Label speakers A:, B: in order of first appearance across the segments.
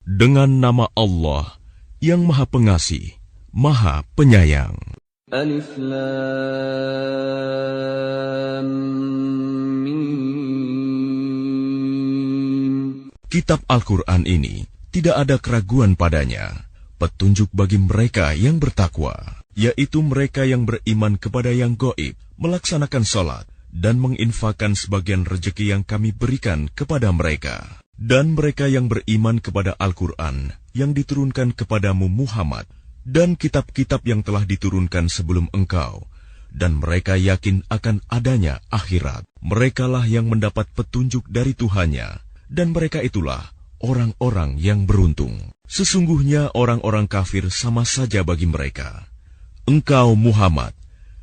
A: Dengan nama Allah yang Maha Pengasih, Maha Penyayang.
B: Alif Lam Mim.
A: Kitab Al-Quran ini tidak ada keraguan padanya, petunjuk bagi mereka yang bertakwa, yaitu mereka yang beriman kepada yang gaib, melaksanakan salat, dan menginfakkan sebagian rejeki yang kami berikan kepada mereka. Dan mereka yang beriman kepada Al-Quran yang diturunkan kepadamu Muhammad, dan kitab-kitab yang telah diturunkan sebelum engkau, dan mereka yakin akan adanya akhirat. Merekalah yang mendapat petunjuk dari Tuhannya, dan mereka itulah orang-orang yang beruntung. Sesungguhnya orang-orang kafir sama saja bagi mereka. Engkau Muhammad,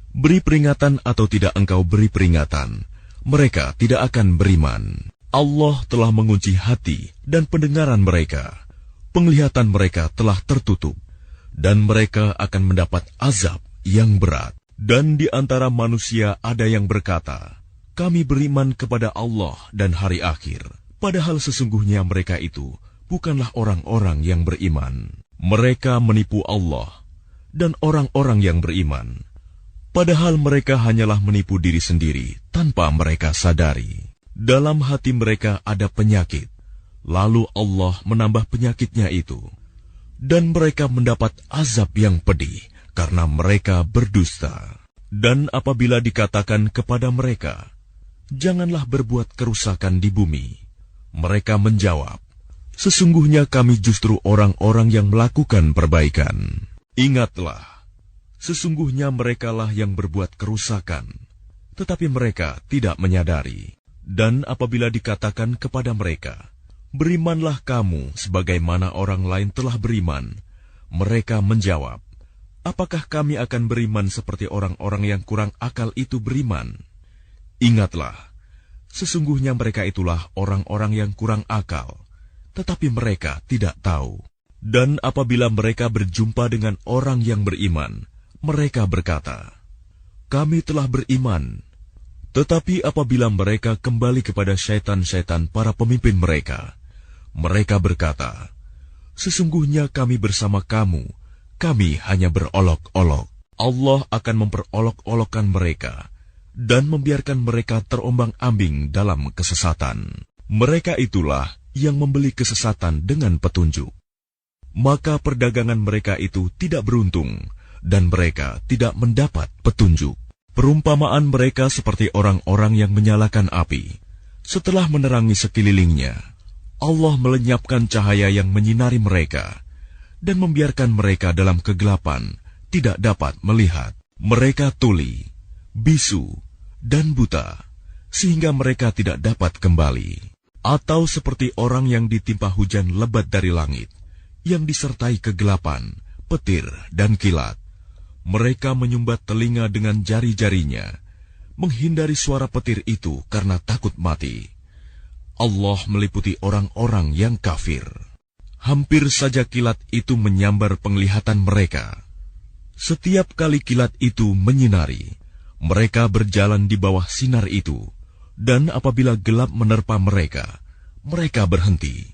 A: beri peringatan atau tidak engkau beri peringatan, mereka tidak akan beriman. Allah telah mengunci hati dan pendengaran mereka. Penglihatan mereka telah tertutup, dan mereka akan mendapat azab yang berat. Dan di antara manusia ada yang berkata, kami beriman kepada Allah dan hari akhir. Padahal sesungguhnya mereka itu bukanlah orang-orang yang beriman. Mereka menipu Allah dan orang-orang yang beriman. Padahal mereka hanyalah menipu diri sendiri tanpa mereka sadari. Dalam hati mereka ada penyakit, lalu Allah menambah penyakitnya itu. Dan mereka mendapat azab yang pedih karena mereka berdusta. Dan apabila dikatakan kepada mereka, janganlah berbuat kerusakan di bumi, mereka menjawab, sesungguhnya kami justru orang-orang yang melakukan perbaikan. Ingatlah, sesungguhnya merekalah yang berbuat kerusakan, tetapi mereka tidak menyadari. Dan apabila dikatakan kepada mereka, berimanlah kamu sebagaimana orang lain telah beriman, mereka menjawab, apakah kami akan beriman seperti orang-orang yang kurang akal itu beriman? Ingatlah, sesungguhnya mereka itulah orang-orang yang kurang akal, tetapi mereka tidak tahu. Dan apabila mereka berjumpa dengan orang yang beriman, mereka berkata, kami telah beriman. Tetapi apabila mereka kembali kepada syaitan-syaitan para pemimpin mereka, mereka berkata, sesungguhnya kami bersama kamu, kami hanya berolok-olok. Allah akan memperolok-olokkan mereka dan membiarkan mereka terombang-ambing dalam kesesatan. Mereka itulah yang membeli kesesatan dengan petunjuk. Maka perdagangan mereka itu tidak beruntung dan mereka tidak mendapat petunjuk. Perumpamaan mereka seperti orang-orang yang menyalakan api. Setelah menerangi sekelilingnya, Allah melenyapkan cahaya yang menyinari mereka dan membiarkan mereka dalam kegelapan, tidak dapat melihat. Mereka tuli, bisu, dan buta, sehingga mereka tidak dapat kembali. Atau seperti orang yang ditimpa hujan lebat dari langit, yang disertai kegelapan, petir, dan kilat. Mereka menyumbat telinga dengan jari-jarinya, menghindari suara petir itu karena takut mati. Allah meliputi orang-orang yang kafir. Hampir saja kilat itu menyambar penglihatan mereka. Setiap kali kilat itu menyinari, mereka berjalan di bawah sinar itu, dan apabila gelap menerpa mereka, mereka berhenti.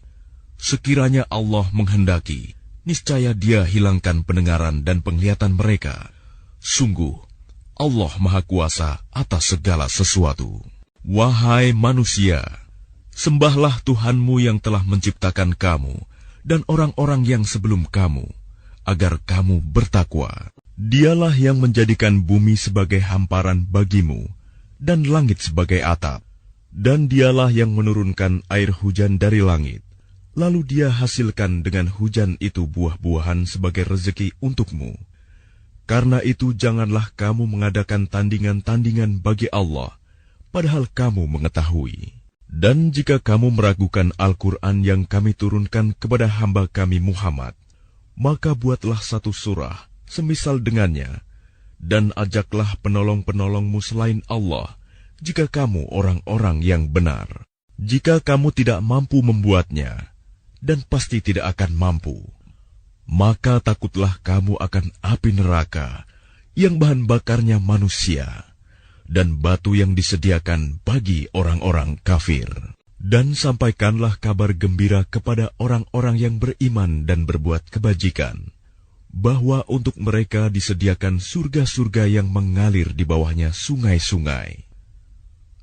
A: Sekiranya Allah menghendaki, niscaya Dia hilangkan pendengaran dan penglihatan mereka. Sungguh, Allah Maha Kuasa atas segala sesuatu. Wahai manusia, sembahlah Tuhanmu yang telah menciptakan kamu dan orang-orang yang sebelum kamu, agar kamu bertakwa. Dialah yang menjadikan bumi sebagai hamparan bagimu dan langit sebagai atap. Dan Dialah yang menurunkan air hujan dari langit. Lalu Dia hasilkan dengan hujan itu buah-buahan sebagai rezeki untukmu. Karena itu janganlah kamu mengadakan tandingan-tandingan bagi Allah, padahal kamu mengetahui. Dan jika kamu meragukan Al-Quran yang kami turunkan kepada hamba kami Muhammad, maka buatlah satu surah semisal dengannya, dan ajaklah penolong-penolongmu selain Allah, jika kamu orang-orang yang benar. Jika kamu tidak mampu membuatnya, dan pasti tidak akan mampu, maka takutlah kamu akan api neraka yang bahan bakarnya manusia dan batu yang disediakan bagi orang-orang kafir. Dan sampaikanlah kabar gembira kepada orang-orang yang beriman dan berbuat kebajikan, bahwa untuk mereka disediakan surga-surga yang mengalir di bawahnya sungai-sungai.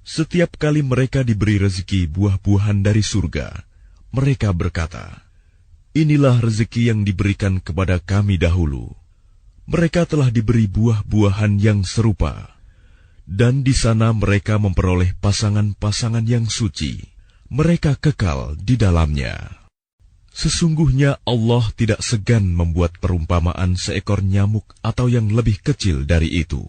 A: Setiap kali mereka diberi rezeki buah-buahan dari surga, mereka berkata, "Inilah rezeki yang diberikan kepada kami dahulu." Mereka telah diberi buah-buahan yang serupa, dan di sana mereka memperoleh pasangan-pasangan yang suci. Mereka kekal di dalamnya. Sesungguhnya Allah tidak segan membuat perumpamaan seekor nyamuk atau yang lebih kecil dari itu.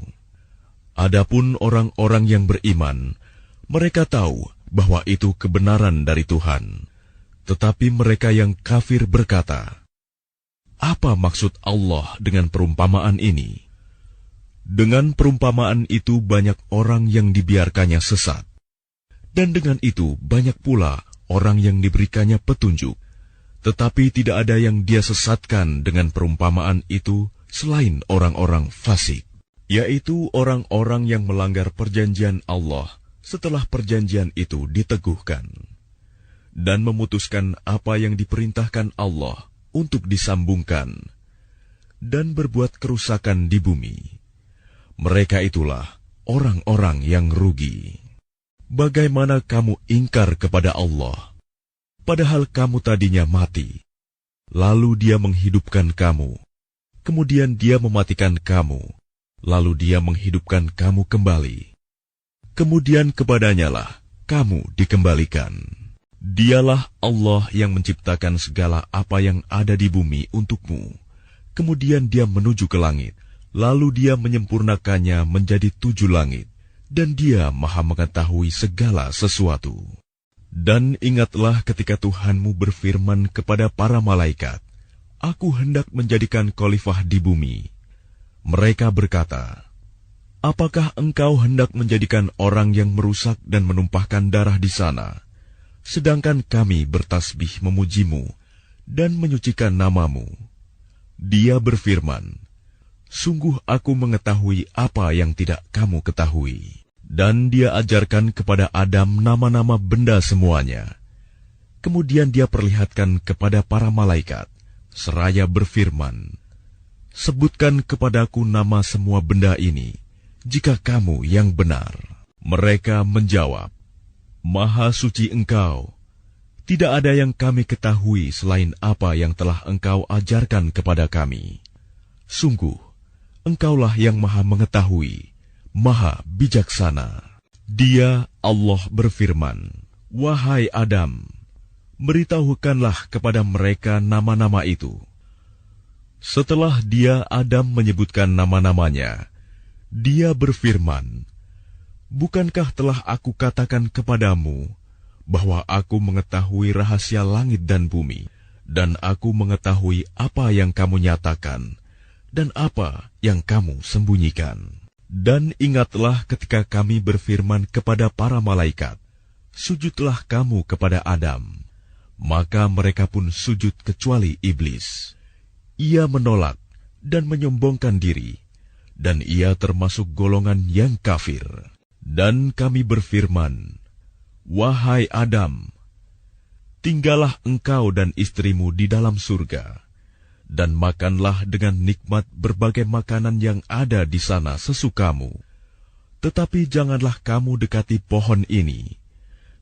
A: Adapun orang-orang yang beriman, mereka tahu bahwa itu kebenaran dari Tuhan. Tetapi mereka yang kafir berkata, "Apa maksud Allah dengan perumpamaan ini?" Dengan perumpamaan itu banyak orang yang dibiarkannya sesat. Dan dengan itu banyak pula orang yang diberikannya petunjuk, tetapi tidak ada yang dia sesatkan dengan perumpamaan itu selain orang-orang fasik, yaitu orang-orang yang melanggar perjanjian Allah setelah perjanjian itu diteguhkan, dan memutuskan apa yang diperintahkan Allah untuk disambungkan, dan berbuat kerusakan di bumi. Mereka itulah orang-orang yang rugi. Bagaimana kamu ingkar kepada Allah, padahal kamu tadinya mati, lalu Dia menghidupkan kamu, kemudian Dia mematikan kamu, lalu Dia menghidupkan kamu kembali, kemudian kepadanyalah kamu dikembalikan. Dialah Allah yang menciptakan segala apa yang ada di bumi untukmu, kemudian Dia menuju ke langit, lalu Dia menyempurnakannya menjadi 7 langit. Dan Dia Maha mengetahui segala sesuatu. Dan ingatlah ketika Tuhanmu berfirman kepada para malaikat, "Aku hendak menjadikan khalifah di bumi." Mereka berkata, "Apakah engkau hendak menjadikan orang yang merusak dan menumpahkan darah di sana, sedangkan kami bertasbih memujimu dan menyucikan namamu?" Dia berfirman, "Sungguh aku mengetahui apa yang tidak kamu ketahui." Dan Dia ajarkan kepada Adam nama-nama benda semuanya. Kemudian Dia perlihatkan kepada para malaikat, seraya berfirman, "Sebutkan kepadaku nama semua benda ini, jika kamu yang benar." Mereka menjawab, "Maha suci Engkau. Tidak ada yang kami ketahui selain apa yang telah Engkau ajarkan kepada kami. Sungguh, Engkaulah yang Maha mengetahui, Maha bijaksana." Dia, Allah berfirman, "Wahai Adam, beritahukanlah kepada mereka nama-nama itu." Setelah dia, Adam, menyebutkan nama-namanya, dia berfirman, "Bukankah telah aku katakan kepadamu bahwa aku mengetahui rahasia langit dan bumi, dan aku mengetahui apa yang kamu nyatakan dan apa yang kamu sembunyikan?" Dan ingatlah ketika kami berfirman kepada para malaikat, "Sujudlah kamu kepada Adam." Maka mereka pun sujud kecuali iblis. Ia menolak dan menyombongkan diri, dan ia termasuk golongan yang kafir. Dan kami berfirman, "Wahai Adam, tinggallah engkau dan istrimu di dalam surga, dan makanlah dengan nikmat berbagai makanan yang ada di sana sesukamu. Tetapi janganlah kamu dekati pohon ini,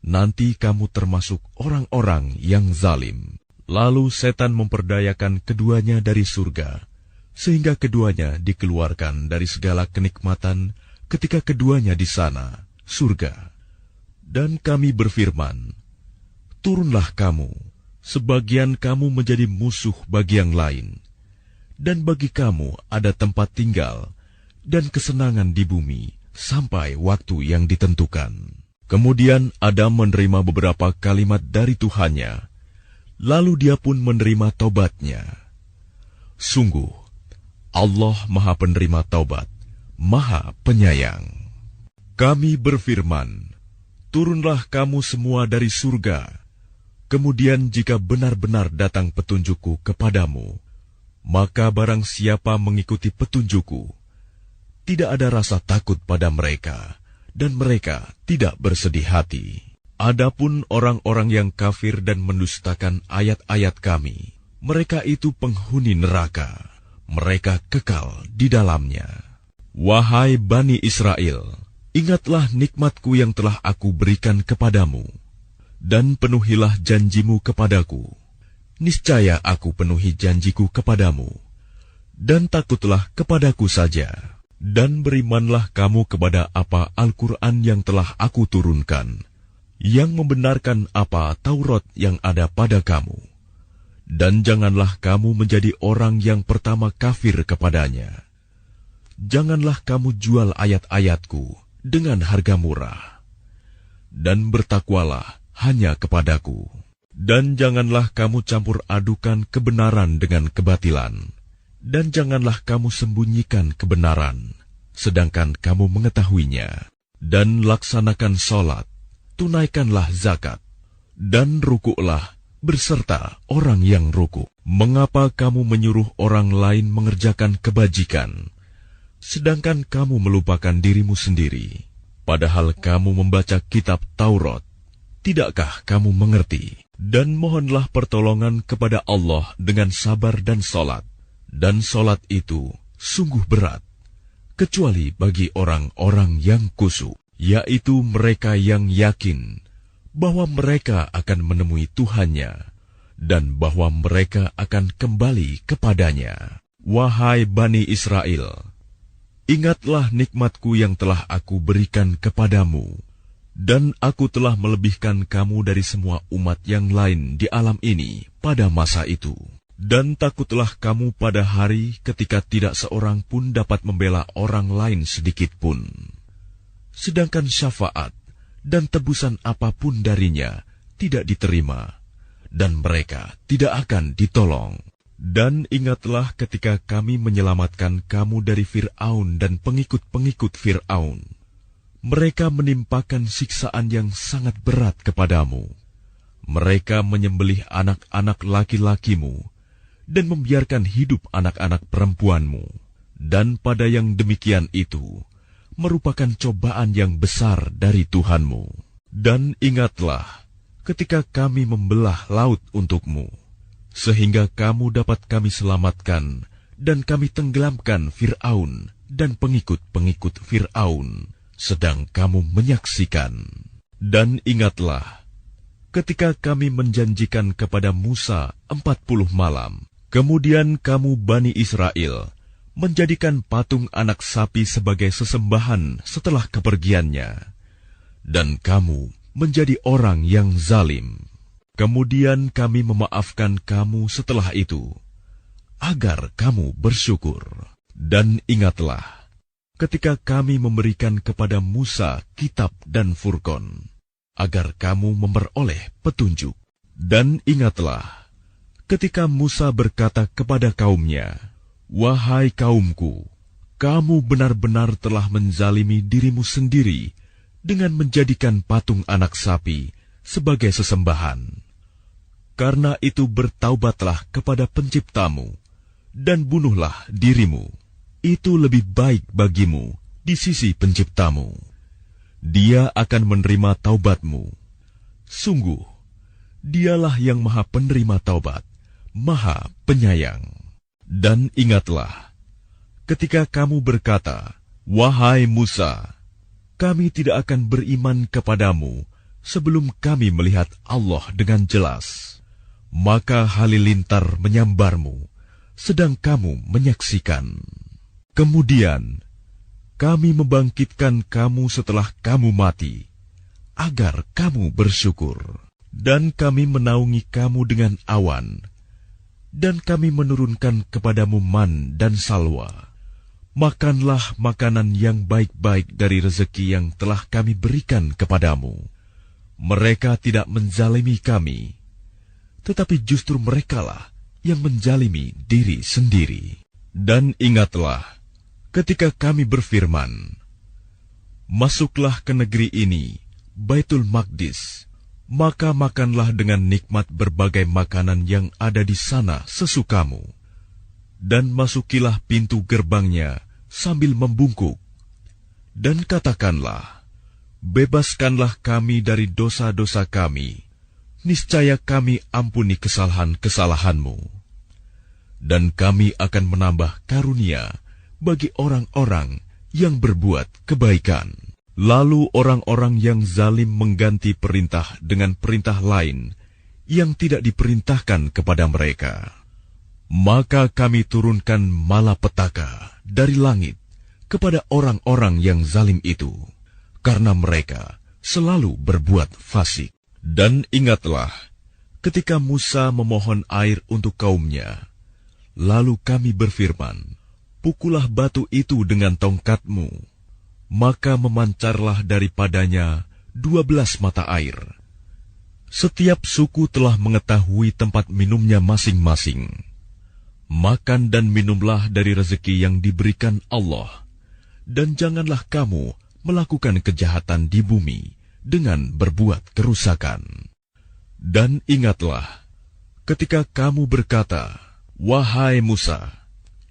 A: nanti kamu termasuk orang-orang yang zalim." Lalu setan memperdayakan keduanya dari surga, sehingga keduanya dikeluarkan dari segala kenikmatan ketika keduanya di sana, surga. Dan kami berfirman, "Turunlah kamu, sebagian kamu menjadi musuh bagi yang lain, dan bagi kamu ada tempat tinggal dan kesenangan di bumi sampai waktu yang ditentukan." Kemudian Adam menerima beberapa kalimat dari Tuhannya, lalu dia pun menerima taubatnya. Sungguh, Allah Maha Penerima Taubat, Maha Penyayang. Kami berfirman, "Turunlah kamu semua dari surga. Kemudian jika benar-benar datang petunjukku kepadamu, maka barang siapa mengikuti petunjukku, tidak ada rasa takut pada mereka, dan mereka tidak bersedih hati." Adapun orang-orang yang kafir dan mendustakan ayat-ayat kami, mereka itu penghuni neraka. Mereka kekal di dalamnya. Wahai Bani Israel, ingatlah nikmatku yang telah aku berikan kepadamu, dan penuhilah janjimu kepadaku. Niscaya aku penuhi janjiku kepadamu, dan takutlah kepadaku saja. Dan berimanlah kamu kepada apa Al-Quran yang telah aku turunkan, yang membenarkan apa Taurat yang ada pada kamu. Dan janganlah kamu menjadi orang yang pertama kafir kepadanya. Janganlah kamu jual ayat-ayatku dengan harga murah. Dan bertakwalah hanya kepadaku. Dan janganlah kamu campur adukan kebenaran dengan kebatilan. Dan janganlah kamu sembunyikan kebenaran, sedangkan kamu mengetahuinya. Dan laksanakan sholat, tunaikanlah zakat, dan rukuklah berserta orang yang rukuk. Mengapa kamu menyuruh orang lain mengerjakan kebajikan, sedangkan kamu melupakan dirimu sendiri? Padahal kamu membaca kitab Taurat, tidakkah kamu mengerti? Dan mohonlah pertolongan kepada Allah dengan sabar dan sholat. Dan sholat itu sungguh berat, kecuali bagi orang-orang yang khusyuk, yaitu mereka yang yakin bahwa mereka akan menemui Tuhannya, dan bahwa mereka akan kembali kepadanya. Wahai Bani Israel, ingatlah nikmatku yang telah aku berikan kepadamu, dan aku telah melebihkan kamu dari semua umat yang lain di alam ini pada masa itu. Dan takutlah kamu pada hari ketika tidak seorang pun dapat membela orang lain sedikit pun. Sedangkan syafaat dan tebusan apapun darinya tidak diterima, dan mereka tidak akan ditolong. Dan ingatlah ketika kami menyelamatkan kamu dari Fir'aun dan pengikut-pengikut Fir'aun. Mereka menimpakan siksaan yang sangat berat kepadamu. Mereka menyembelih anak-anak laki-lakimu dan membiarkan hidup anak-anak perempuanmu. Dan pada yang demikian itu merupakan cobaan yang besar dari Tuhanmu. Dan ingatlah ketika kami membelah laut untukmu, sehingga kamu dapat kami selamatkan, dan kami tenggelamkan Fir'aun dan pengikut-pengikut Fir'aun, sedang kamu menyaksikan. Dan ingatlah ketika kami menjanjikan kepada Musa 40 malam, kemudian kamu Bani Israel menjadikan patung anak sapi sebagai sesembahan setelah kepergiannya, dan kamu menjadi orang yang zalim. Kemudian kami memaafkan kamu setelah itu, agar kamu bersyukur. Dan ingatlah ketika kami memberikan kepada Musa kitab dan Furqan, agar kamu memperoleh petunjuk. Dan ingatlah ketika Musa berkata kepada kaumnya, "Wahai kaumku, kamu benar-benar telah menzalimi dirimu sendiri dengan menjadikan patung anak sapi sebagai sesembahan. Karena itu bertaubatlah kepada penciptamu, dan bunuhlah dirimu. Itu lebih baik bagimu di sisi penciptamu. Dia akan menerima taubatmu. Sungguh, dialah yang maha penerima taubat, maha penyayang." Dan ingatlah ketika kamu berkata, "Wahai Musa, kami tidak akan beriman kepadamu sebelum kami melihat Allah dengan jelas." Maka halilintar menyambarmu, sedang kamu menyaksikan. Kemudian kami membangkitkan kamu setelah kamu mati, agar kamu bersyukur. Dan kami menaungi kamu dengan awan, dan kami menurunkan kepadamu man dan salwa. Makanlah makanan yang baik-baik dari rezeki yang telah kami berikan kepadamu. Mereka tidak menzalimi kami, tetapi justru merekalah yang menzalimi diri sendiri. Dan ingatlah ketika kami berfirman, "Masuklah ke negeri ini, Baitul Maqdis, maka makanlah dengan nikmat berbagai makanan yang ada di sana sesukamu. Dan masukilah pintu gerbangnya sambil membungkuk. Dan katakanlah, bebaskanlah kami dari dosa-dosa kami, niscaya kami ampuni kesalahan-kesalahanmu. Dan kami akan menambah karunia bagi orang-orang yang berbuat kebaikan. Lalu orang-orang yang zalim mengganti perintah dengan perintah lain yang tidak diperintahkan kepada mereka. Maka kami turunkan malapetaka dari langit kepada orang-orang yang zalim itu, karena mereka selalu berbuat fasik. Dan ingatlah, ketika Musa memohon air untuk kaumnya, lalu kami berfirman, pukullah batu itu dengan tongkatmu, maka memancarlah daripadanya 12 mata air. Setiap suku telah mengetahui tempat minumnya masing-masing. Makan dan minumlah dari rezeki yang diberikan Allah, dan janganlah kamu melakukan kejahatan di bumi dengan berbuat kerusakan. Dan ingatlah, ketika kamu berkata, wahai Musa,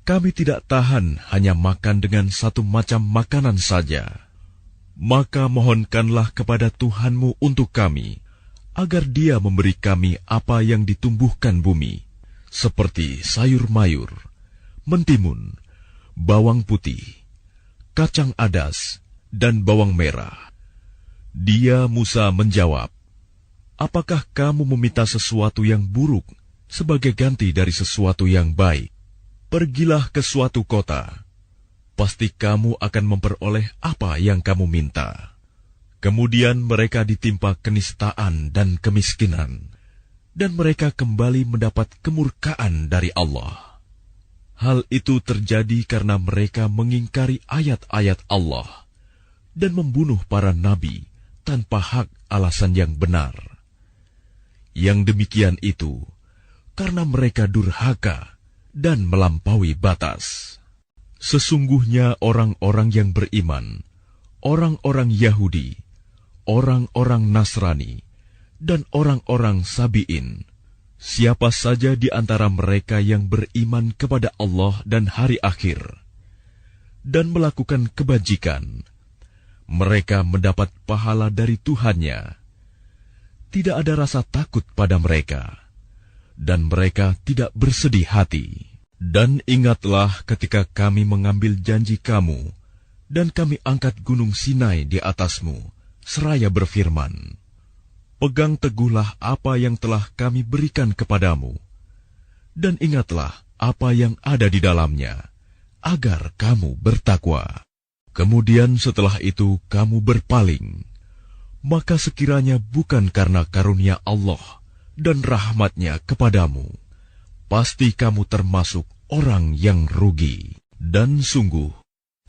A: kami tidak tahan hanya makan dengan satu macam makanan saja. Maka mohonkanlah kepada Tuhanmu untuk kami, agar Dia memberi kami apa yang ditumbuhkan bumi, seperti sayur mayur, mentimun, bawang putih, kacang adas, dan bawang merah. Dia Musa menjawab, apakah kamu meminta sesuatu yang buruk sebagai ganti dari sesuatu yang baik? Pergilah ke suatu kota, pasti kamu akan memperoleh apa yang kamu minta. Kemudian mereka ditimpa kenistaan dan kemiskinan, dan mereka kembali mendapat kemurkaan dari Allah. Hal itu terjadi karena mereka mengingkari ayat-ayat Allah dan membunuh para nabi tanpa hak alasan yang benar. Yang demikian itu karena mereka durhaka dan melampaui batas. Sesungguhnya orang-orang yang beriman, orang-orang Yahudi, orang-orang Nasrani, dan orang-orang Sabi'in, siapa saja di antara mereka yang beriman kepada Allah dan hari akhir, dan melakukan kebajikan, mereka mendapat pahala dari Tuhannya. Tidak ada rasa takut pada mereka, dan mereka tidak bersedih hati. Dan ingatlah ketika kami mengambil janji kamu, dan kami angkat gunung Sinai di atasmu, seraya berfirman, pegang teguhlah apa yang telah kami berikan kepadamu, dan ingatlah apa yang ada di dalamnya, agar kamu bertakwa. Kemudian setelah itu kamu berpaling, maka sekiranya bukan karena karunia Allah dan rahmat-Nya kepadamu, pasti kamu termasuk orang yang rugi. Dan sungguh,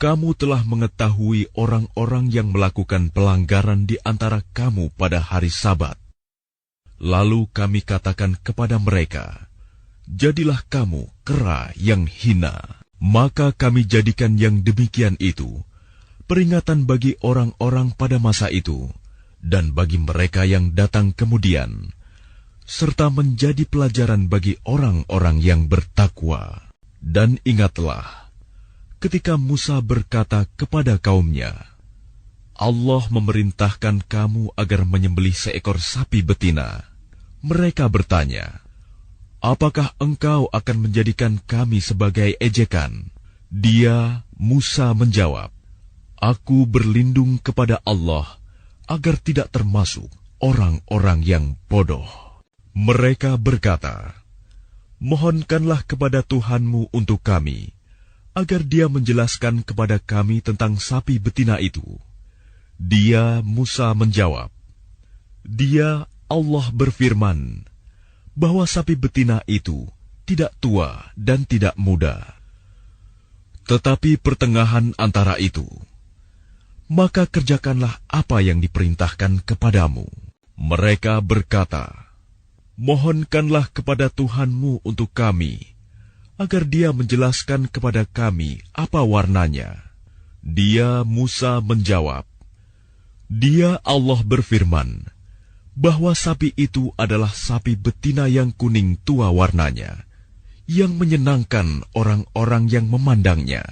A: kamu telah mengetahui orang-orang yang melakukan pelanggaran di antara kamu pada hari Sabat. Lalu kami katakan kepada mereka, jadilah kamu kera yang hina. Maka kami jadikan yang demikian itu peringatan bagi orang-orang pada masa itu, dan bagi mereka yang datang kemudian, serta menjadi pelajaran bagi orang-orang yang bertakwa. Dan ingatlah, ketika Musa berkata kepada kaumnya, Allah memerintahkan kamu agar menyembelih seekor sapi betina. Mereka bertanya, apakah engkau akan menjadikan kami sebagai ejekan? Dia, Musa, menjawab, aku berlindung kepada Allah agar tidak termasuk orang-orang yang bodoh. Mereka berkata, mohonkanlah kepada Tuhanmu untuk kami, agar Dia menjelaskan kepada kami tentang sapi betina itu. Dia, Musa, menjawab, Dia, Allah berfirman, bahwa sapi betina itu tidak tua dan tidak muda, tetapi pertengahan antara itu. Maka kerjakanlah apa yang diperintahkan kepadamu. Mereka berkata, mohonkanlah kepada Tuhanmu untuk kami, agar Dia menjelaskan kepada kami apa warnanya. Dia, Musa, menjawab, Dia, Allah berfirman, bahwa sapi itu adalah sapi betina yang kuning tua warnanya, yang menyenangkan orang-orang yang memandangnya.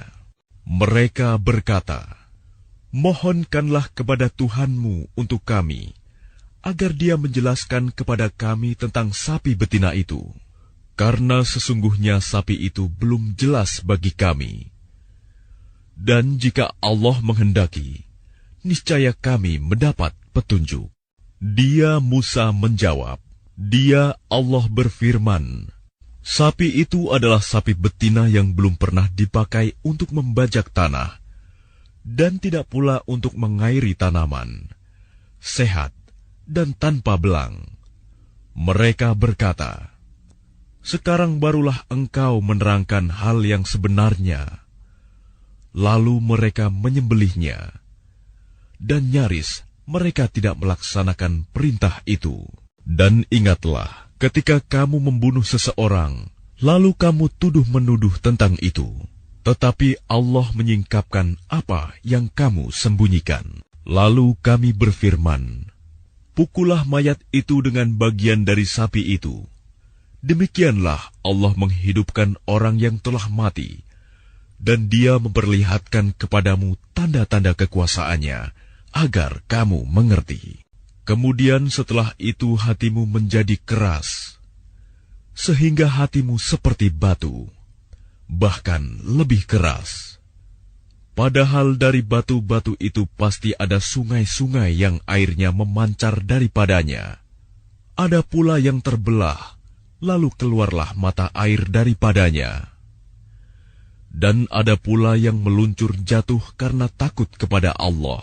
A: Mereka berkata, mohonkanlah kepada Tuhanmu untuk kami, agar Dia menjelaskan kepada kami tentang sapi betina itu, karena sesungguhnya sapi itu belum jelas bagi kami. Dan jika Allah menghendaki, niscaya kami mendapat petunjuk." Dia Musa menjawab, "Dia Allah berfirman, sapi itu adalah sapi betina yang belum pernah dipakai untuk membajak tanah, dan tidak pula untuk mengairi tanaman, sehat dan tanpa belang." Mereka berkata, "Sekarang barulah engkau menerangkan hal yang sebenarnya." Lalu mereka menyembelihnya, dan nyaris mereka tidak melaksanakan perintah itu. Dan ingatlah, ketika kamu membunuh seseorang, lalu kamu tuduh-menuduh tentang itu, tetapi Allah menyingkapkan apa yang kamu sembunyikan. Lalu kami berfirman, "Pukullah mayat itu dengan bagian dari sapi itu." Demikianlah Allah menghidupkan orang yang telah mati, dan Dia memperlihatkan kepadamu tanda-tanda kekuasaannya, agar kamu mengerti. Kemudian setelah itu hatimu menjadi keras, sehingga hatimu seperti batu, bahkan lebih keras. Padahal dari batu-batu itu pasti ada sungai-sungai yang airnya memancar daripadanya. Ada pula yang terbelah, lalu keluarlah mata air daripadanya. Dan ada pula yang meluncur jatuh karena takut kepada Allah.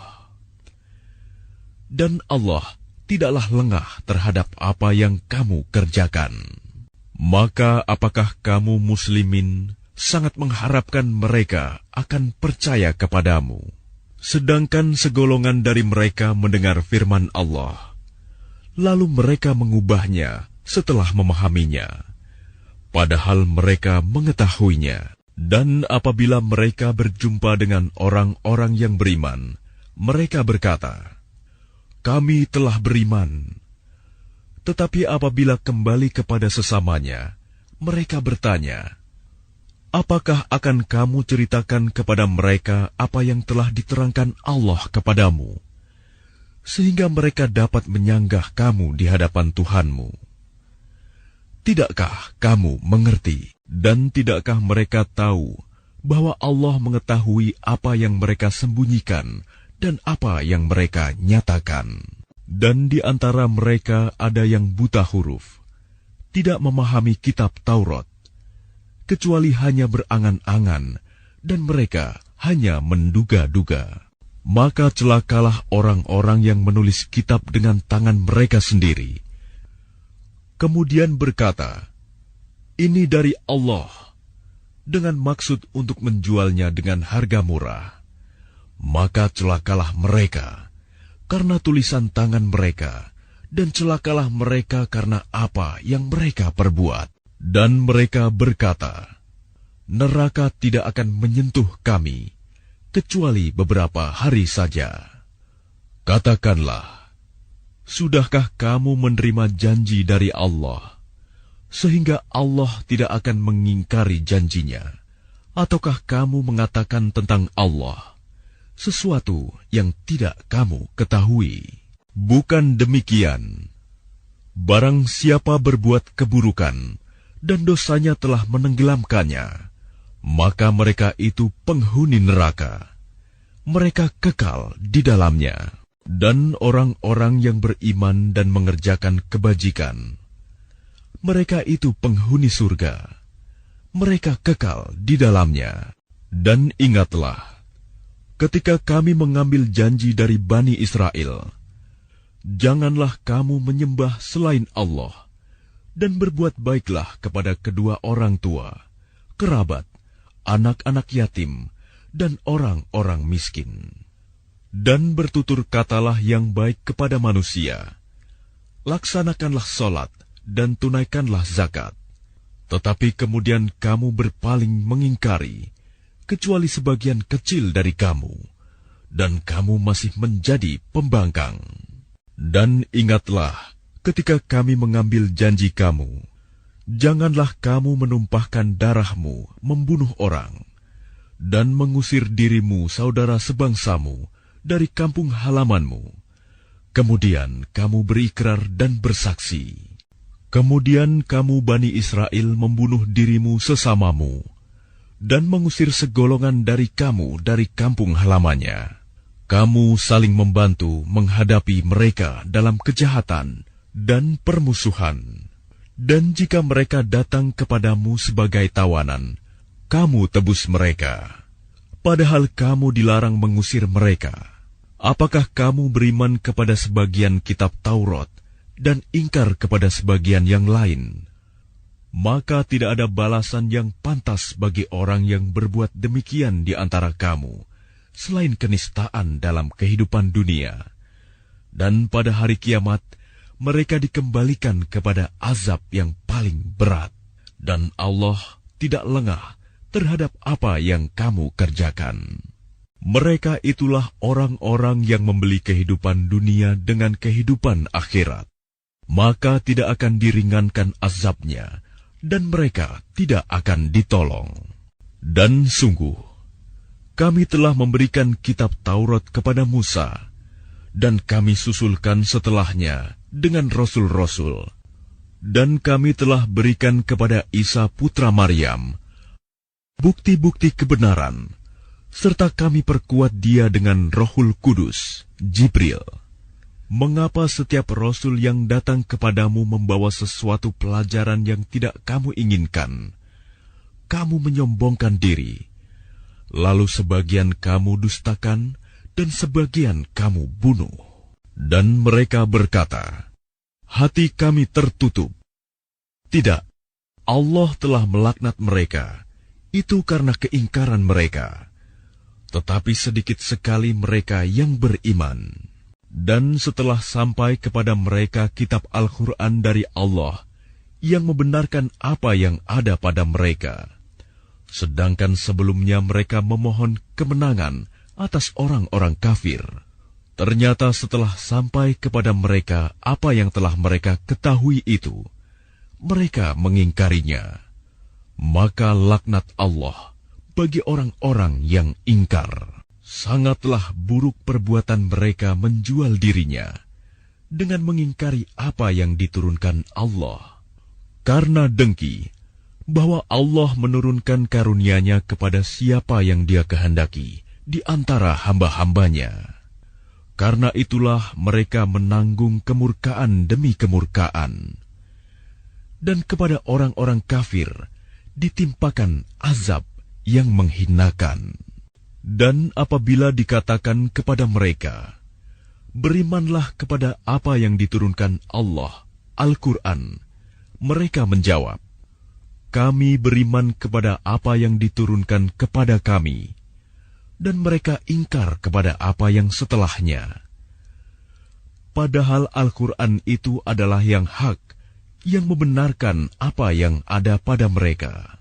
A: Dan Allah tidaklah lengah terhadap apa yang kamu kerjakan. Maka apakah kamu muslimin sangat mengharapkan mereka akan percaya kepadamu, sedangkan segolongan dari mereka mendengar firman Allah, lalu mereka mengubahnya setelah memahaminya, padahal mereka mengetahuinya. Dan apabila mereka berjumpa dengan orang-orang yang beriman, mereka berkata, "Kami telah beriman." Tetapi apabila kembali kepada sesamanya, mereka bertanya, "Apakah akan kamu ceritakan kepada mereka apa yang telah diterangkan Allah kepadamu, sehingga mereka dapat menyanggah kamu di hadapan Tuhanmu? Tidakkah kamu mengerti, dan tidakkah mereka tahu bahwa Allah mengetahui apa yang mereka sembunyikan dan apa yang mereka nyatakan?" Dan di antara mereka ada yang buta huruf, tidak memahami kitab Taurat, kecuali hanya berangan-angan, dan mereka hanya menduga-duga. Maka celakalah orang-orang yang menulis kitab dengan tangan mereka sendiri, kemudian berkata, "Ini dari Allah," dengan maksud untuk menjualnya dengan harga murah. Maka celakalah mereka karena tulisan tangan mereka, dan celakalah mereka karena apa yang mereka perbuat. Dan mereka berkata, "Neraka tidak akan menyentuh kami, kecuali beberapa hari saja." Katakanlah, sudahkah kamu menerima janji dari Allah, sehingga Allah tidak akan mengingkari janjinya? Ataukah kamu mengatakan tentang Allah sesuatu yang tidak kamu ketahui? Bukan demikian. Barang siapa berbuat keburukan dan dosanya telah menenggelamkannya, maka mereka itu penghuni neraka. Mereka kekal di dalamnya. Dan orang-orang yang beriman dan mengerjakan kebajikan, mereka itu penghuni surga. Mereka kekal di dalamnya. Dan ingatlah, ketika kami mengambil janji dari Bani Israel, janganlah kamu menyembah selain Allah, dan berbuat baiklah kepada kedua orang tua, kerabat, anak-anak yatim, dan orang-orang miskin. Dan bertutur katalah yang baik kepada manusia. Laksanakanlah solat dan tunaikanlah zakat. Tetapi kemudian kamu berpaling mengingkari, kecuali sebagian kecil dari kamu, dan kamu masih menjadi pembangkang. Dan ingatlah, ketika kami mengambil janji kamu, janganlah kamu menumpahkan darahmu membunuh orang, dan mengusir dirimu saudara sebangsamu dari kampung halamanmu. Kemudian kamu berikrar dan bersaksi. Kemudian kamu Bani Israel membunuh dirimu sesamamu dan mengusir segolongan dari kamu dari kampung halamannya. Kamu saling membantu menghadapi mereka dalam kejahatan dan permusuhan. Dan jika mereka datang kepadamu sebagai tawanan, kamu tebus mereka. Padahal kamu dilarang mengusir mereka. Apakah kamu beriman kepada sebagian kitab Taurat dan ingkar kepada sebagian yang lain? Maka tidak ada balasan yang pantas bagi orang yang berbuat demikian di antara kamu, selain kenistaan dalam kehidupan dunia. Dan pada hari kiamat, mereka dikembalikan kepada azab yang paling berat. Dan Allah tidak lengah terhadap apa yang kamu kerjakan. Mereka itulah orang-orang yang membeli kehidupan dunia dengan kehidupan akhirat. Maka tidak akan diringankan azabnya, dan mereka tidak akan ditolong. Dan sungguh, kami telah memberikan kitab Taurat kepada Musa, dan kami susulkan setelahnya dengan rasul-rasul. Dan kami telah berikan kepada Isa putra Maryam bukti-bukti kebenaran, serta kami perkuat dia dengan Rohul Kudus, Jibril. Mengapa setiap rasul yang datang kepadamu membawa sesuatu pelajaran yang tidak kamu inginkan, kamu menyombongkan diri, lalu sebagian kamu dustakan dan sebagian kamu bunuh? Dan mereka berkata, hati kami tertutup. Tidak, Allah telah melaknat mereka, itu karena keingkaran mereka. Tetapi sedikit sekali mereka yang beriman. Dan setelah sampai kepada mereka kitab Al-Quran dari Allah yang membenarkan apa yang ada pada mereka, sedangkan sebelumnya mereka memohon kemenangan atas orang-orang kafir, ternyata setelah sampai kepada mereka apa yang telah mereka ketahui itu, mereka mengingkarinya. Maka laknat Allah bagi orang-orang yang ingkar. Sangatlah buruk perbuatan mereka menjual dirinya dengan mengingkari apa yang diturunkan Allah. Karena dengki bahwa Allah menurunkan karunia-Nya kepada siapa yang Dia kehendaki di antara hamba-hambanya. Karena itulah mereka menanggung kemurkaan demi kemurkaan. Dan kepada orang-orang kafir ditimpakan azab yang menghinakan. Dan apabila dikatakan kepada mereka, berimanlah kepada apa yang diturunkan Allah, Al-Quran, mereka menjawab, kami beriman kepada apa yang diturunkan kepada kami, dan mereka ingkar kepada apa yang setelahnya. Padahal Al-Quran itu adalah yang hak, yang membenarkan apa yang ada pada mereka.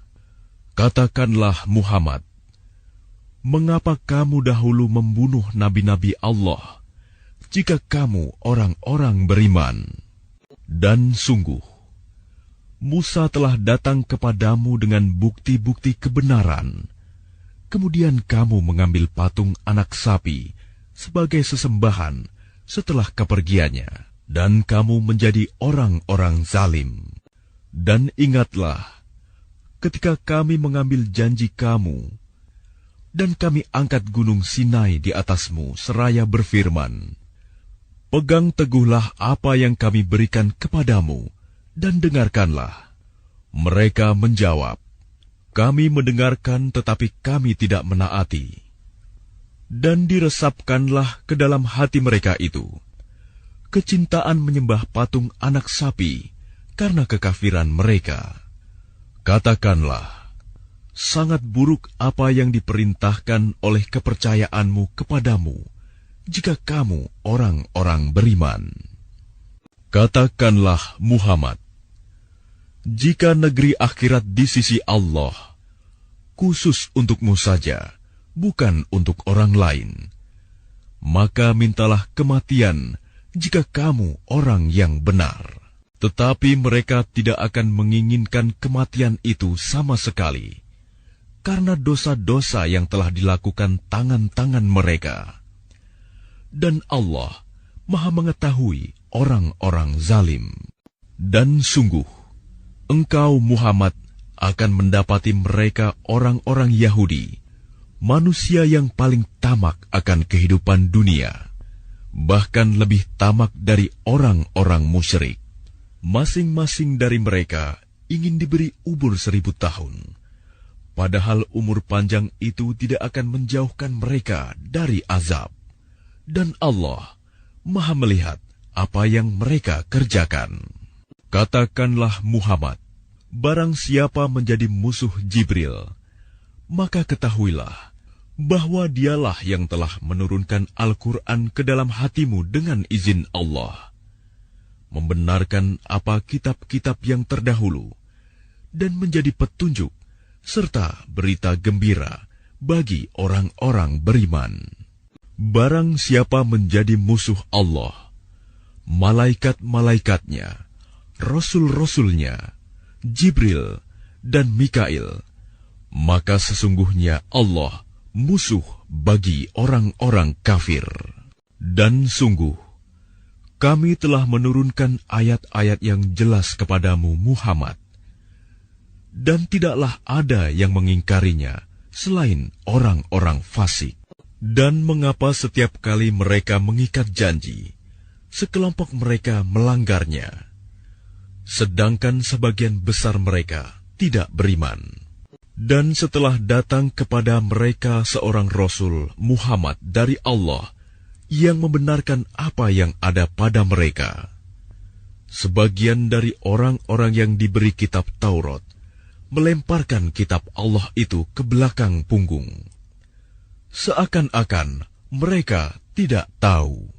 A: Katakanlah Muhammad, mengapa kamu dahulu membunuh nabi-nabi Allah, jika kamu orang-orang beriman? Dan sungguh, Musa telah datang kepadamu dengan bukti-bukti kebenaran. Kemudian kamu mengambil patung anak sapi sebagai sesembahan setelah kepergiannya, dan kamu menjadi orang-orang zalim. Dan ingatlah, ketika kami mengambil janji kamu, dan kami angkat gunung Sinai di atasmu seraya berfirman, pegang teguhlah apa yang kami berikan kepadamu, dan dengarkanlah. Mereka menjawab, kami mendengarkan tetapi kami tidak menaati. Dan diresapkanlah ke dalam hati mereka itu kecintaan menyembah patung anak sapi karena kekafiran mereka. Katakanlah, sangat buruk apa yang diperintahkan oleh kepercayaanmu kepadamu, jika kamu orang-orang beriman. Katakanlah Muhammad, jika negeri akhirat di sisi Allah, khusus untukmu saja, bukan untuk orang lain, maka mintalah kematian jika kamu orang yang benar. Tetapi mereka tidak akan menginginkan kematian itu sama sekali, karena dosa-dosa yang telah dilakukan tangan-tangan mereka. dan Allah Maha mengetahui orang-orang zalim. Dan sungguh, engkau Muhammad akan mendapati mereka orang-orang Yahudi, manusia yang paling tamak akan kehidupan dunia, bahkan lebih tamak dari orang-orang musyrik. Masing-masing dari mereka ingin diberi umur 1000 tahun, padahal umur panjang itu tidak akan menjauhkan mereka dari azab. Dan Allah Maha melihat apa yang mereka kerjakan. Katakanlah Muhammad, barang siapa menjadi musuh Jibril, maka ketahuilah bahwa dialah yang telah menurunkan Al-Quran ke dalam hatimu dengan izin Allah, membenarkan apa kitab-kitab yang terdahulu, dan menjadi petunjuk serta berita gembira bagi orang-orang beriman. Barang siapa menjadi musuh Allah, malaikat-malaikatnya, Rasul-Rasulnya, Jibril dan Mikail, maka sesungguhnya Allah musuh bagi orang-orang kafir. Dan sungguh, kami telah menurunkan ayat-ayat yang jelas kepadamu Muhammad, dan tidaklah ada yang mengingkarinya selain orang-orang fasik. Dan mengapa setiap kali mereka mengikat janji, sekelompok mereka melanggarnya, sedangkan sebagian besar mereka tidak beriman? Dan setelah datang kepada mereka seorang Rasul Muhammad dari Allah yang membenarkan apa yang ada pada mereka, sebagian dari orang-orang yang diberi kitab Taurat melemparkan kitab Allah itu ke belakang punggung, seakan-akan mereka tidak tahu.